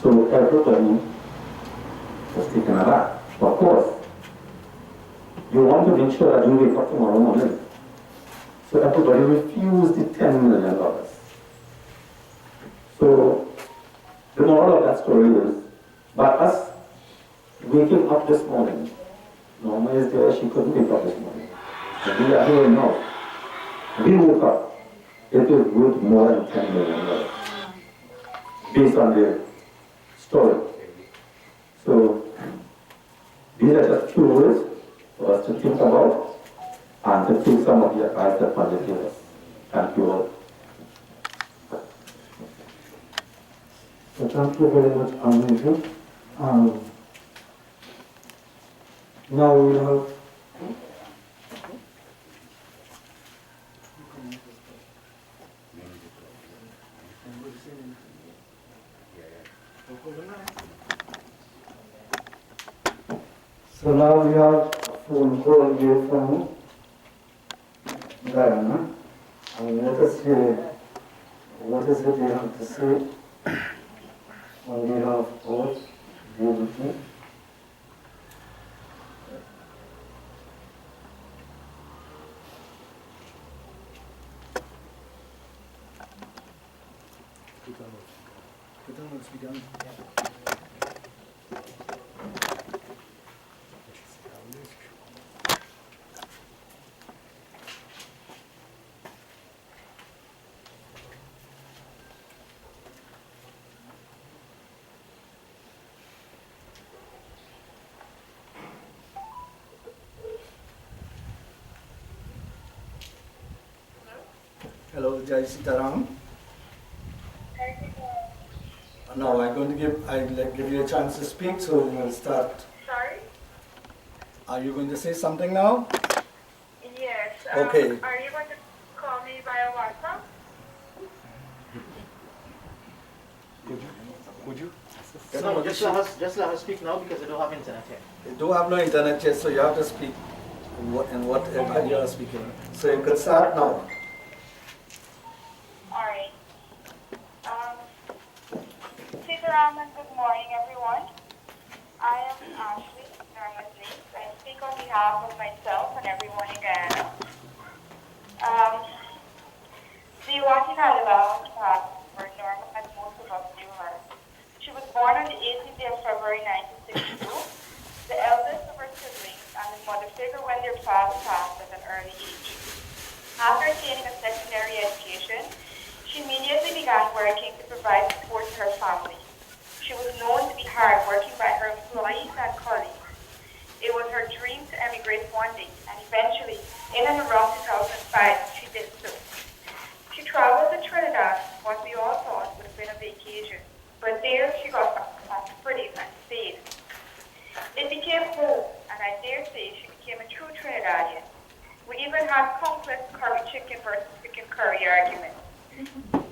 So everybody was taken aback. Of course, you want to make sure that you wake up tomorrow morning. So everybody refused the $10 million. So the moral of that story is, by us waking up this morning, Norma is there, she couldn't wake up this morning. But we are here now. We woke up, it is worth more than $10 million, based on the story. So these are just few words for us to think about and to take some of the advice that Father gave us. Thank you all. So thank you very much, Amazing. Now we have So now we have a phone call here from Diana. And let us hear what is it you have to say on behalf of Deowattie. Hello, Jai Sitaram. Now I'm going to give you a chance to speak, so we'll start. Sorry? Are you going to say something now? Yes. Okay. Are you going to call me via WhatsApp? Would you? No, just let her speak now because I don't have internet here. You do have no internet yet, so you have to speak in whatever you are speaking. So you can start now. Alright. Sitaram and good morning, everyone. I am Ashley, Norma's niece. I speak on behalf of myself and everyone in Guyana. Deowattie had a long past where Norma, as most of us knew her. She was born on the 18th day of February 1962, the eldest of her siblings and the mother figure when their father passed at an early age. After attaining a secondary education, she immediately began working to provide support to her family. She was known to be hardworking by her employees and colleagues. It was her dream to emigrate one day, and eventually, in and around 2005, she did so. She traveled to Trinidad, what we all thought would have been a vacation, but there she got pretty and stayed. It became home, and I dare say she became a true Trinidadian. We even had complex curry chicken versus chicken curry arguments.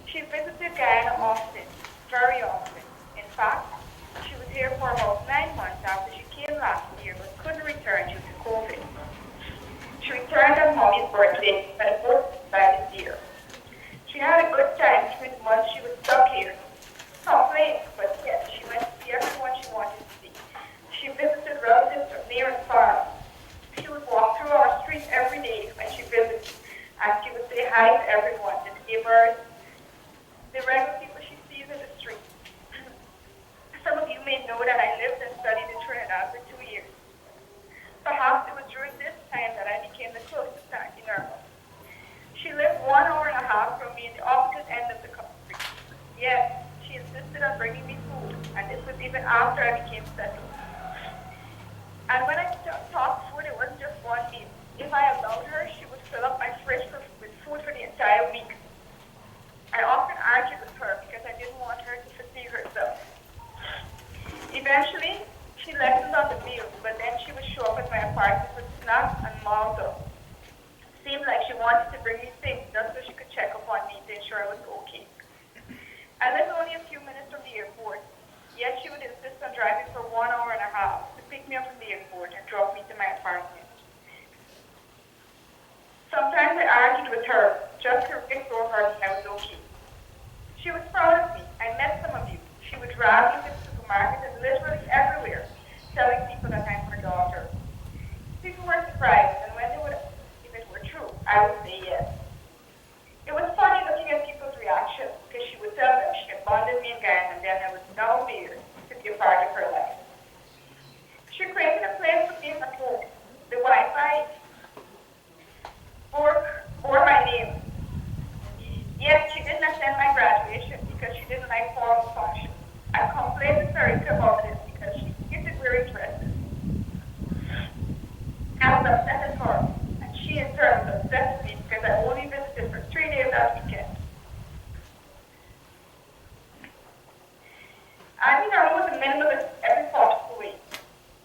She visited Guyana often, very often. In fact, she was here for about 9 months after she came last year, but couldn't return due to COVID. She returned on Mommy's birthday, and both by this year. She had a good time during the months she was stuck here. Complained, but yes, she went to see everyone she wanted to see. She visited relatives from near and far. She would walk through our street every day when she visited, and she would say hi to everyone, the neighbors, the regular people she sees in the street. Some of you may know that I lived and studied in Trinidad for 2 years. Perhaps it was during this time that I became the closest auntie Norma. She lived 1.5 hours from me in the opposite end of the country. Yes, she insisted on bringing me food, and this was even after I became settled. And when I talked food, it wasn't just one meal. If I allowed her, she would fill up my fridge with food for the entire week. I often argued with her because I didn't want her to fatigue herself. Eventually, she lessened on the meals, but then she would show up at my apartment with snacks and Malta. Seemed like she wanted to bring me things just so sure I was okay. I lived only a few minutes from the airport, yet she would insist on driving for 1 hour and a half to pick me up from the airport and drop me to my apartment. Sometimes I argued with her just to reassure her that I was okay. She was proud of me. I met some of you. She would drag me to the supermarket and literally everywhere, telling people that I'm her daughter. People were surprised, and when they would ask if it were true, I would say yes. It was funny looking at people's reactions, because she would tell them she abandoned me again, and then I was now there to be a part of her life. She created a place for me at home. The Wi-Fi bore my name. Yet she didn't attend my graduation because she didn't like formal functions. I complained to Sarika about this because she hated wearing dresses. I was upset at her, and she in turn was upset with me because I only visited for 3 days that weekend. Auntie Norma was a minimalist every possible way.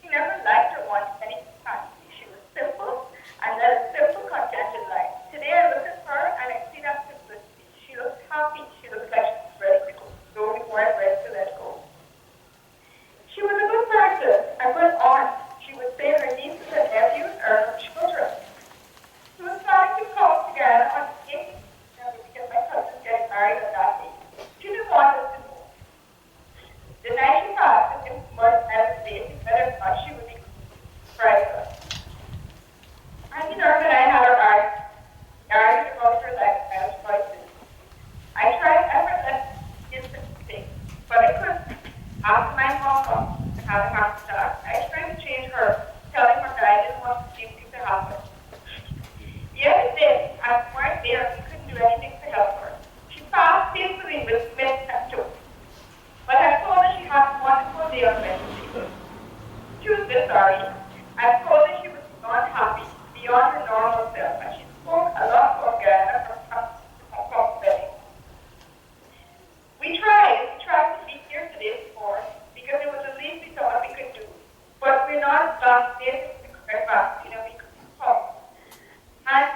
She never liked or wanted anything fancy. She was simple and led a simple, contented life. Today I look at her and I see that simplicity. She looks happy. She looks like she's ready to go. Though we weren't ready to let go. She was a good person, a good aunt. She would say her nieces and nephews are her children. She was planning to come together on the 18th December because my cousin's getting married on that day. She didn't want us to know. The night she passed, it was I was debating whether or not she would be private. Auntie Norma and I had our argued about her lifestyle choices. I tried effortless instant things, but I couldn't. After my mom and having a heart attack, I tried to change her, telling her that I didn't want the same thing to happen. Yet it did. I weren't there and couldn't do anything to help her. She passed peacefully with Smith and Took. But I told her she had a wonderful day on Wednesday. She was a bit sorry. I told her she was not happy, beyond her normal self, and she spoke a lot of Ghana from wedding. We tried to be here today before, because it was the least we thought we could do. But we're not that basic fast, we could come. And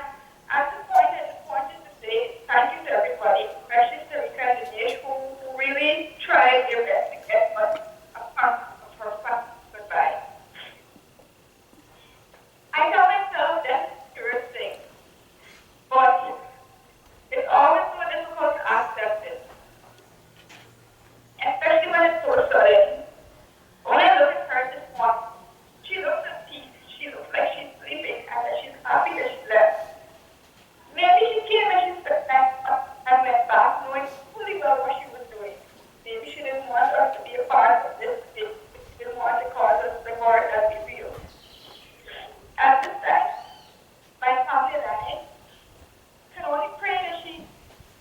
at the point, I just wanted to say thank you to everybody, especially to Rika and Dinesh, who really tried their best to get us a part of her fast goodbye. I tell myself that's a serious thing, but it's always so difficult to accept it, especially when it's so sudden. When I look at her this morning, she looks at peace. She looks like she's sleeping and that she's happy that she left. Maybe she came and she spent up and went back knowing fully well what she was doing. Maybe she didn't want us to be a part of this. She didn't want to cause us the more that we feel. At this time, my family and I can only pray that she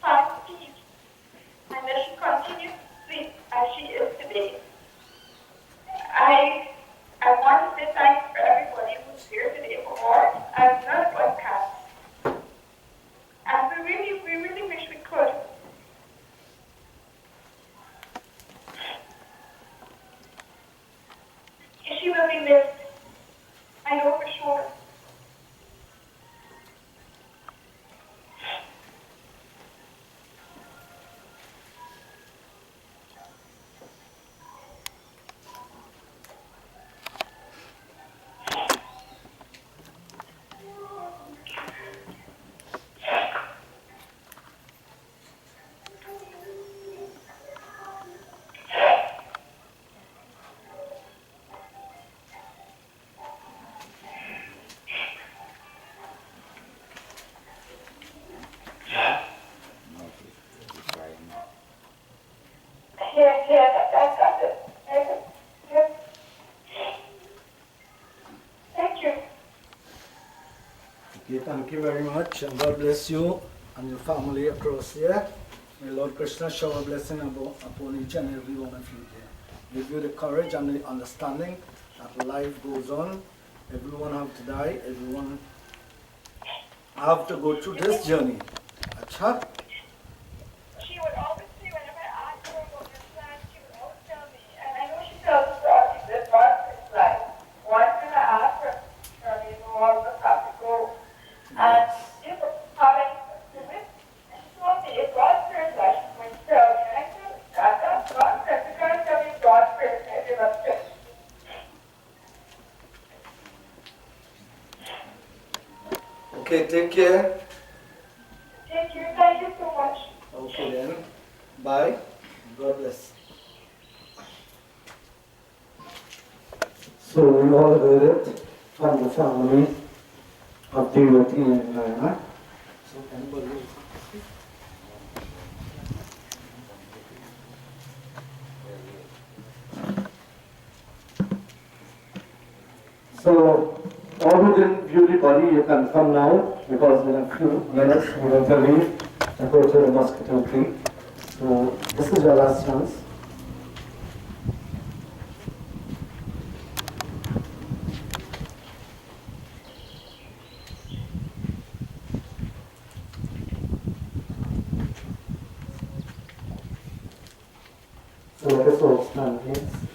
finds peace and that she continues to sleep as she is today. I want to say thanks for everybody who's here today for more, as none of us can. And we really wish we could. She will be missed. I know for sure. Yes, I got it. Yes. Thank you. Okay, thank you very much, and God bless you and your family across here. May Lord Krishna shower blessing upon each and every one of you here. Give you the courage and the understanding that life goes on. Everyone have to die. Everyone have to go through this journey. Acha? She would always say whenever I asked her about her plans, she would always tell me, and I know she tells us all she did part of his life. Once when I asked her, Charlie, all of us have to go. And she was having to do it, and she told me it was Okay, take care. Take care. Thank you so much. Okay then. Bye. God bless. So we all heard it from the family of Deowattie and Norma. So anybody So all who didn't view the body, you can come now because in a few minutes we're going to leave and go to the mosquito tree. So this is your last chance. So let us all stand, please.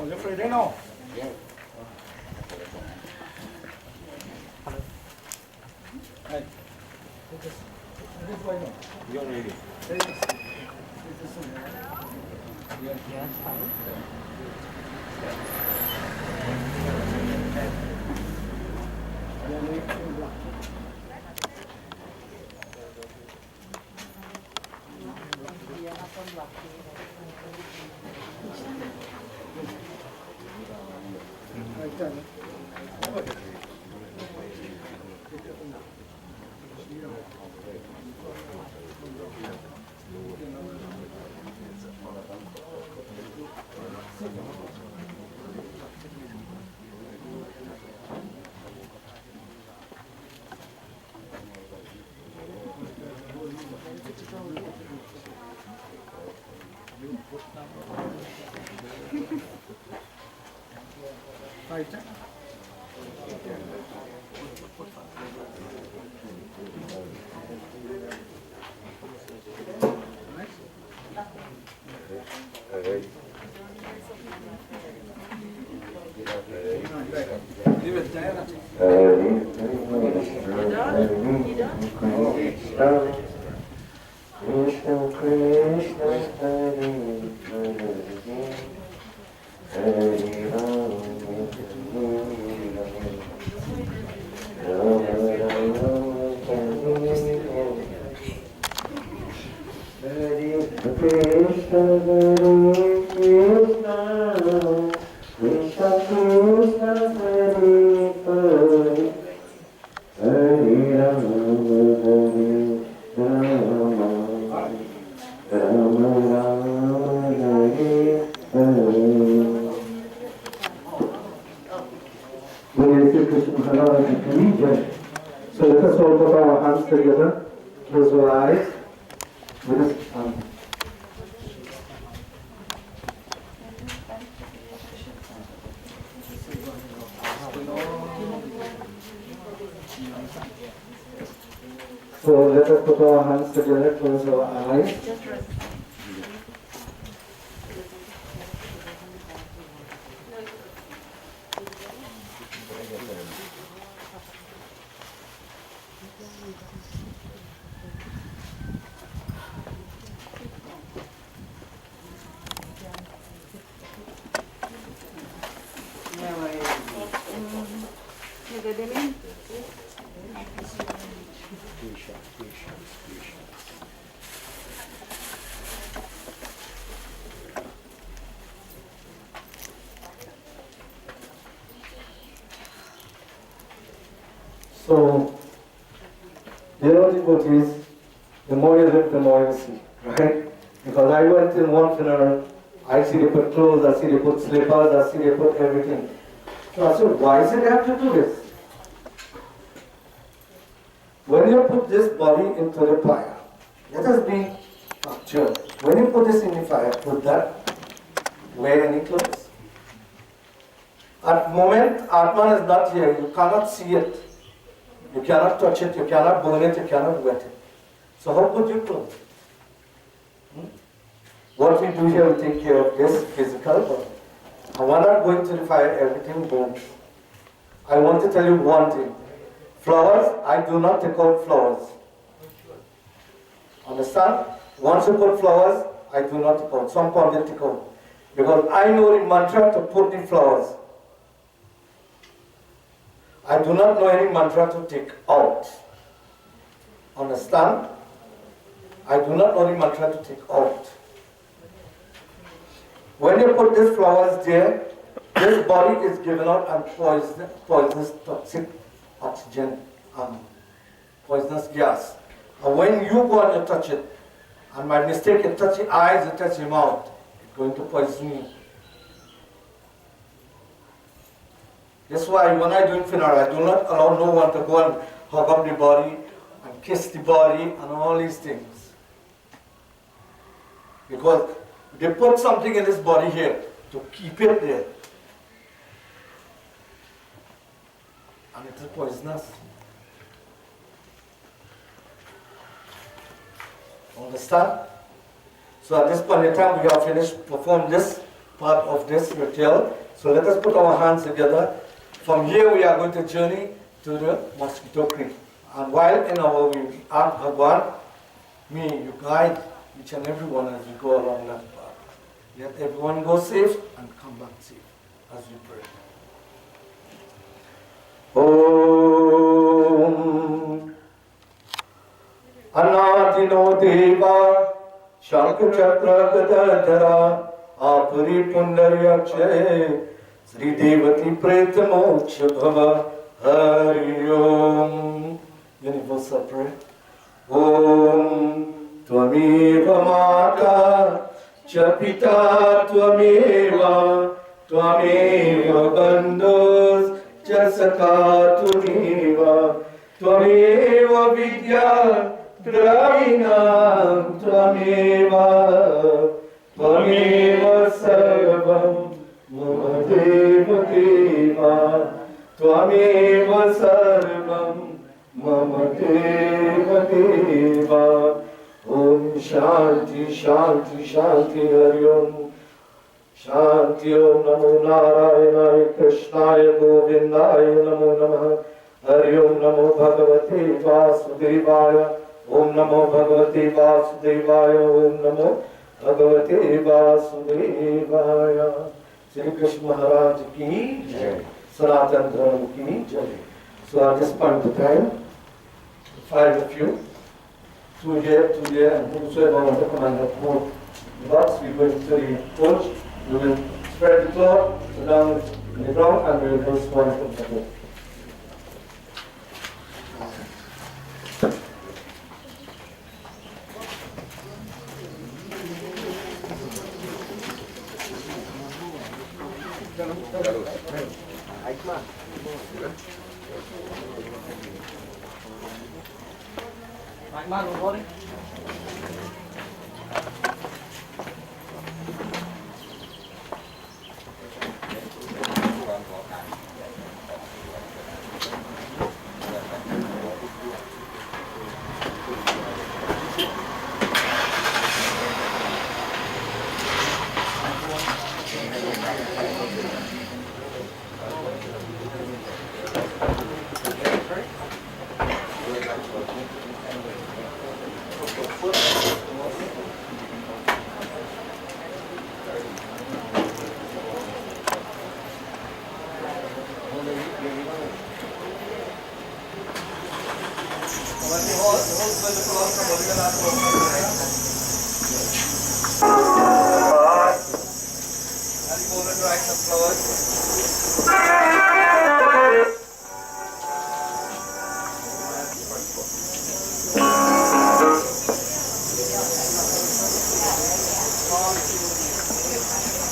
You're Friday now? Right. You're ready. Right. Leave it there. Krishna Krishna Hare Hare Hare Rama So let us all put our hands together, close our eyes. So let us put our hands together, close our eyes. So, dear devotees, the more you live, the more you see, right? Because I went in one funeral, I see they put clothes, I see they put slippers, I see they put everything. So I said, why does it have to do this? When you put this body into the fire, let us be factual. When you put this in the fire, put that, wear any clothes. At the moment, Atman is not here, you cannot see it. You cannot touch it, you cannot burn it, you cannot wet it. So how could you clothe? What we do here, we take care of this physical body. And when I go into the fire, everything burns. I want to tell you one thing. Flowers, I do not take out flowers. Understand? Once you put flowers, I do not take out. Some people take out. Because I know the mantra to put the flowers. I do not know any mantra to take out. Understand? I do not know the mantra to take out. When you put these flowers there, this body is given out and poisonous toxic oxygen, poisonous gas. And when you go and you touch it, and by mistake you touch the eyes, you touch your mouth, it's going to poison you. That's why when I do funeral, I do not allow no one to go and hug up the body and kiss the body and all these things. Because they put something in this body here to keep it there. And it is poisonous. Understand? So at this point in time, we have finished perform this part of this ritual. So let us put our hands together. From here, we are going to journey to the Mosquito Creek. And while in our way, we ask Bhagwan, you guide each and every one as we go along that path. Let everyone go safe and come back safe as we pray. Om Anadino Deva Shanka Chakra Gadadhara Apuri Pundaryakshay Sri Deowattie Preta Moksha Bhava Hari Om. Universal prayer. Om Tvameva Mata Cha Pita Tvameva Tvameva Bandhus Cha Sakha Tvameva Tvameva Vidya Dravinam Tvameva Tvameva Sarvam Mama Deva Deva Tvameva Sarvam Mama Deva Deva. Om Shanti Shanti Shanti Hari Om. Shanti Om Namo Narayanaaya Krishnaya Govindaya Namo Namaha. Hari Om Namo Bhagavate Vasudevaya. Om Namo Bhagavate Vasudevaya. Om Namo Bhagavate Vasudevaya. Shri Krishna Maharaj ki Jai. Sanatana Dharma ki Jai. So at this point of time, 5 of you, 2 here, and whosoever want to come and help move the box, we go into the coach, we will spread the cloth down in the ground, and we will do one from the boat.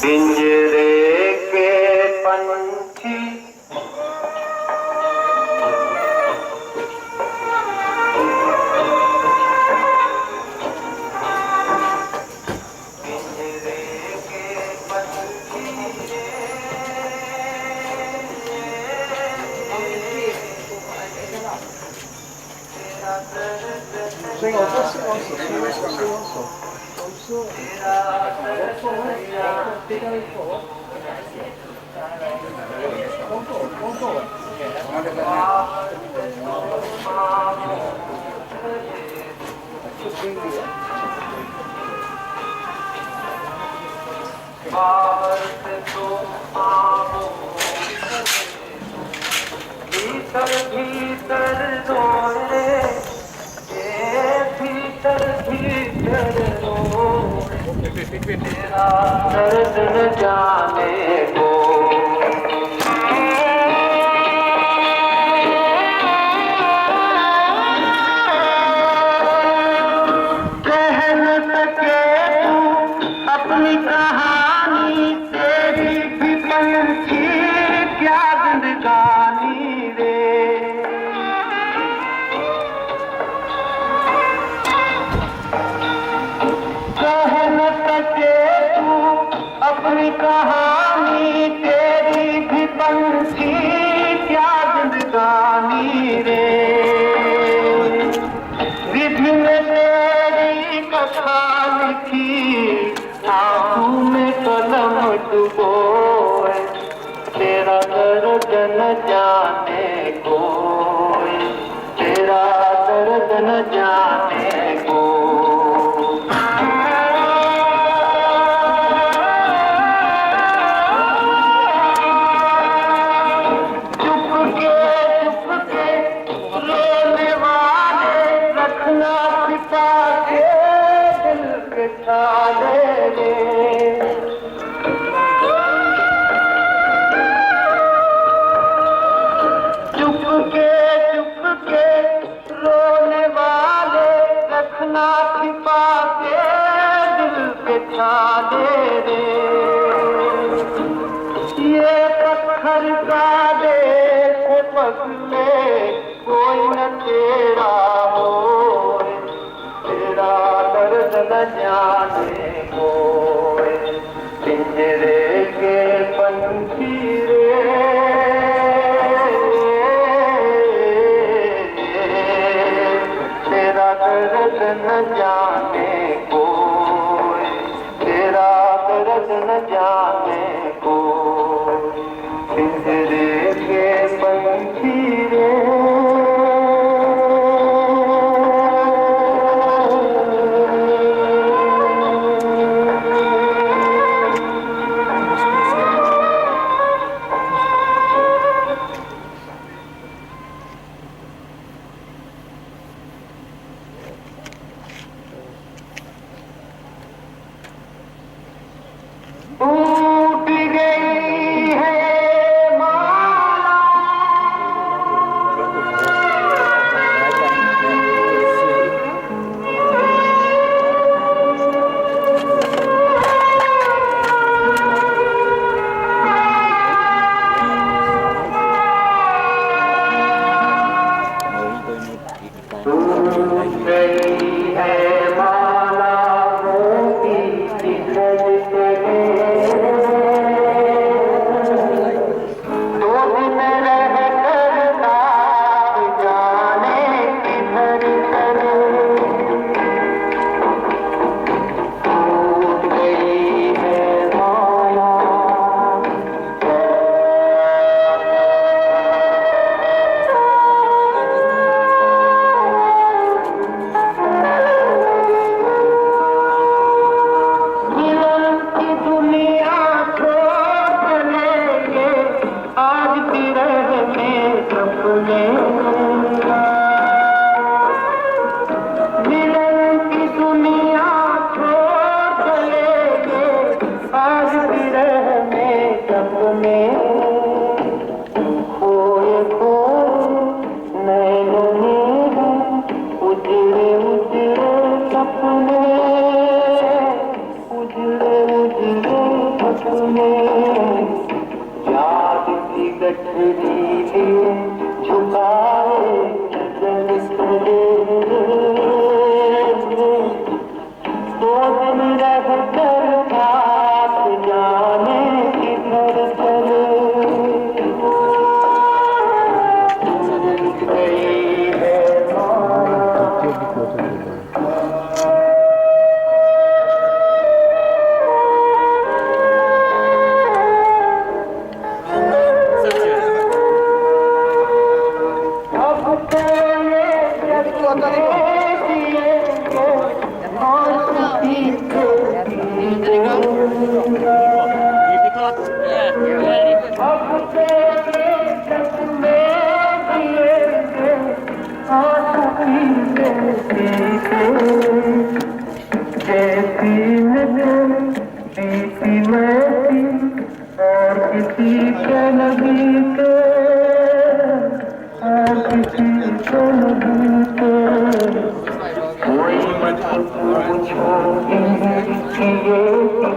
पिंजरे के पंछी Sing also, sing also, sing also. भीतर भीतर रोए भीतर भीतर रोए तेरा दर्द न जाने को कह न सके तू अपनी कहानी तेरी भी पंछी क्या जिंदगानी रे कह न सके तू अपनी कहानी तेरी भी पंछी क्या जिंदगानी रे विधि ने तेरी कथा लिखी आंखों में कलम डुबोए तेरा दर्द न जाने कोई तेरा दर्द न जाने को चुपके रोने वाले रखना छिपा के दिल के छाले रे चुपके रोने वाले रखना छिपा के दिल के छाले रे ये पत्थर का देश पगले कोई न तेरा हो तेरा दर्द न जाने कोई पिंजरे के पंछी रे तेरा दर्द न जाने कोई तेरा दर्द न जाने कोई पिंजरे के पंछी रे टूट गई है तूने याद की गठरी लिए झुकाए नजर करे तो हम रह कर पास जाने किधर चले गई है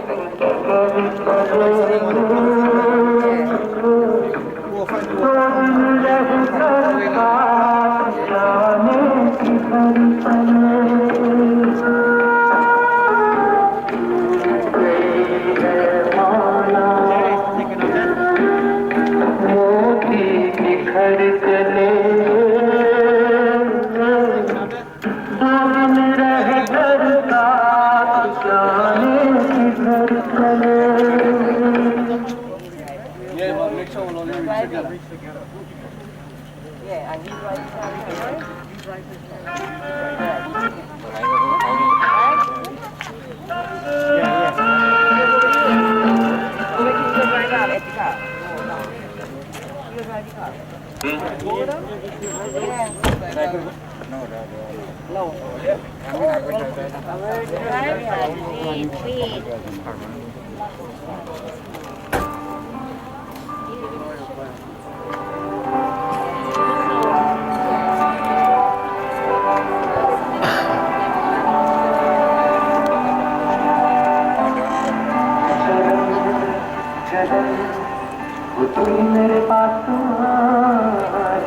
मेरे पास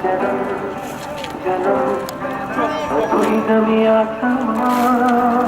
जन्म जन्म कोई नमी आसमां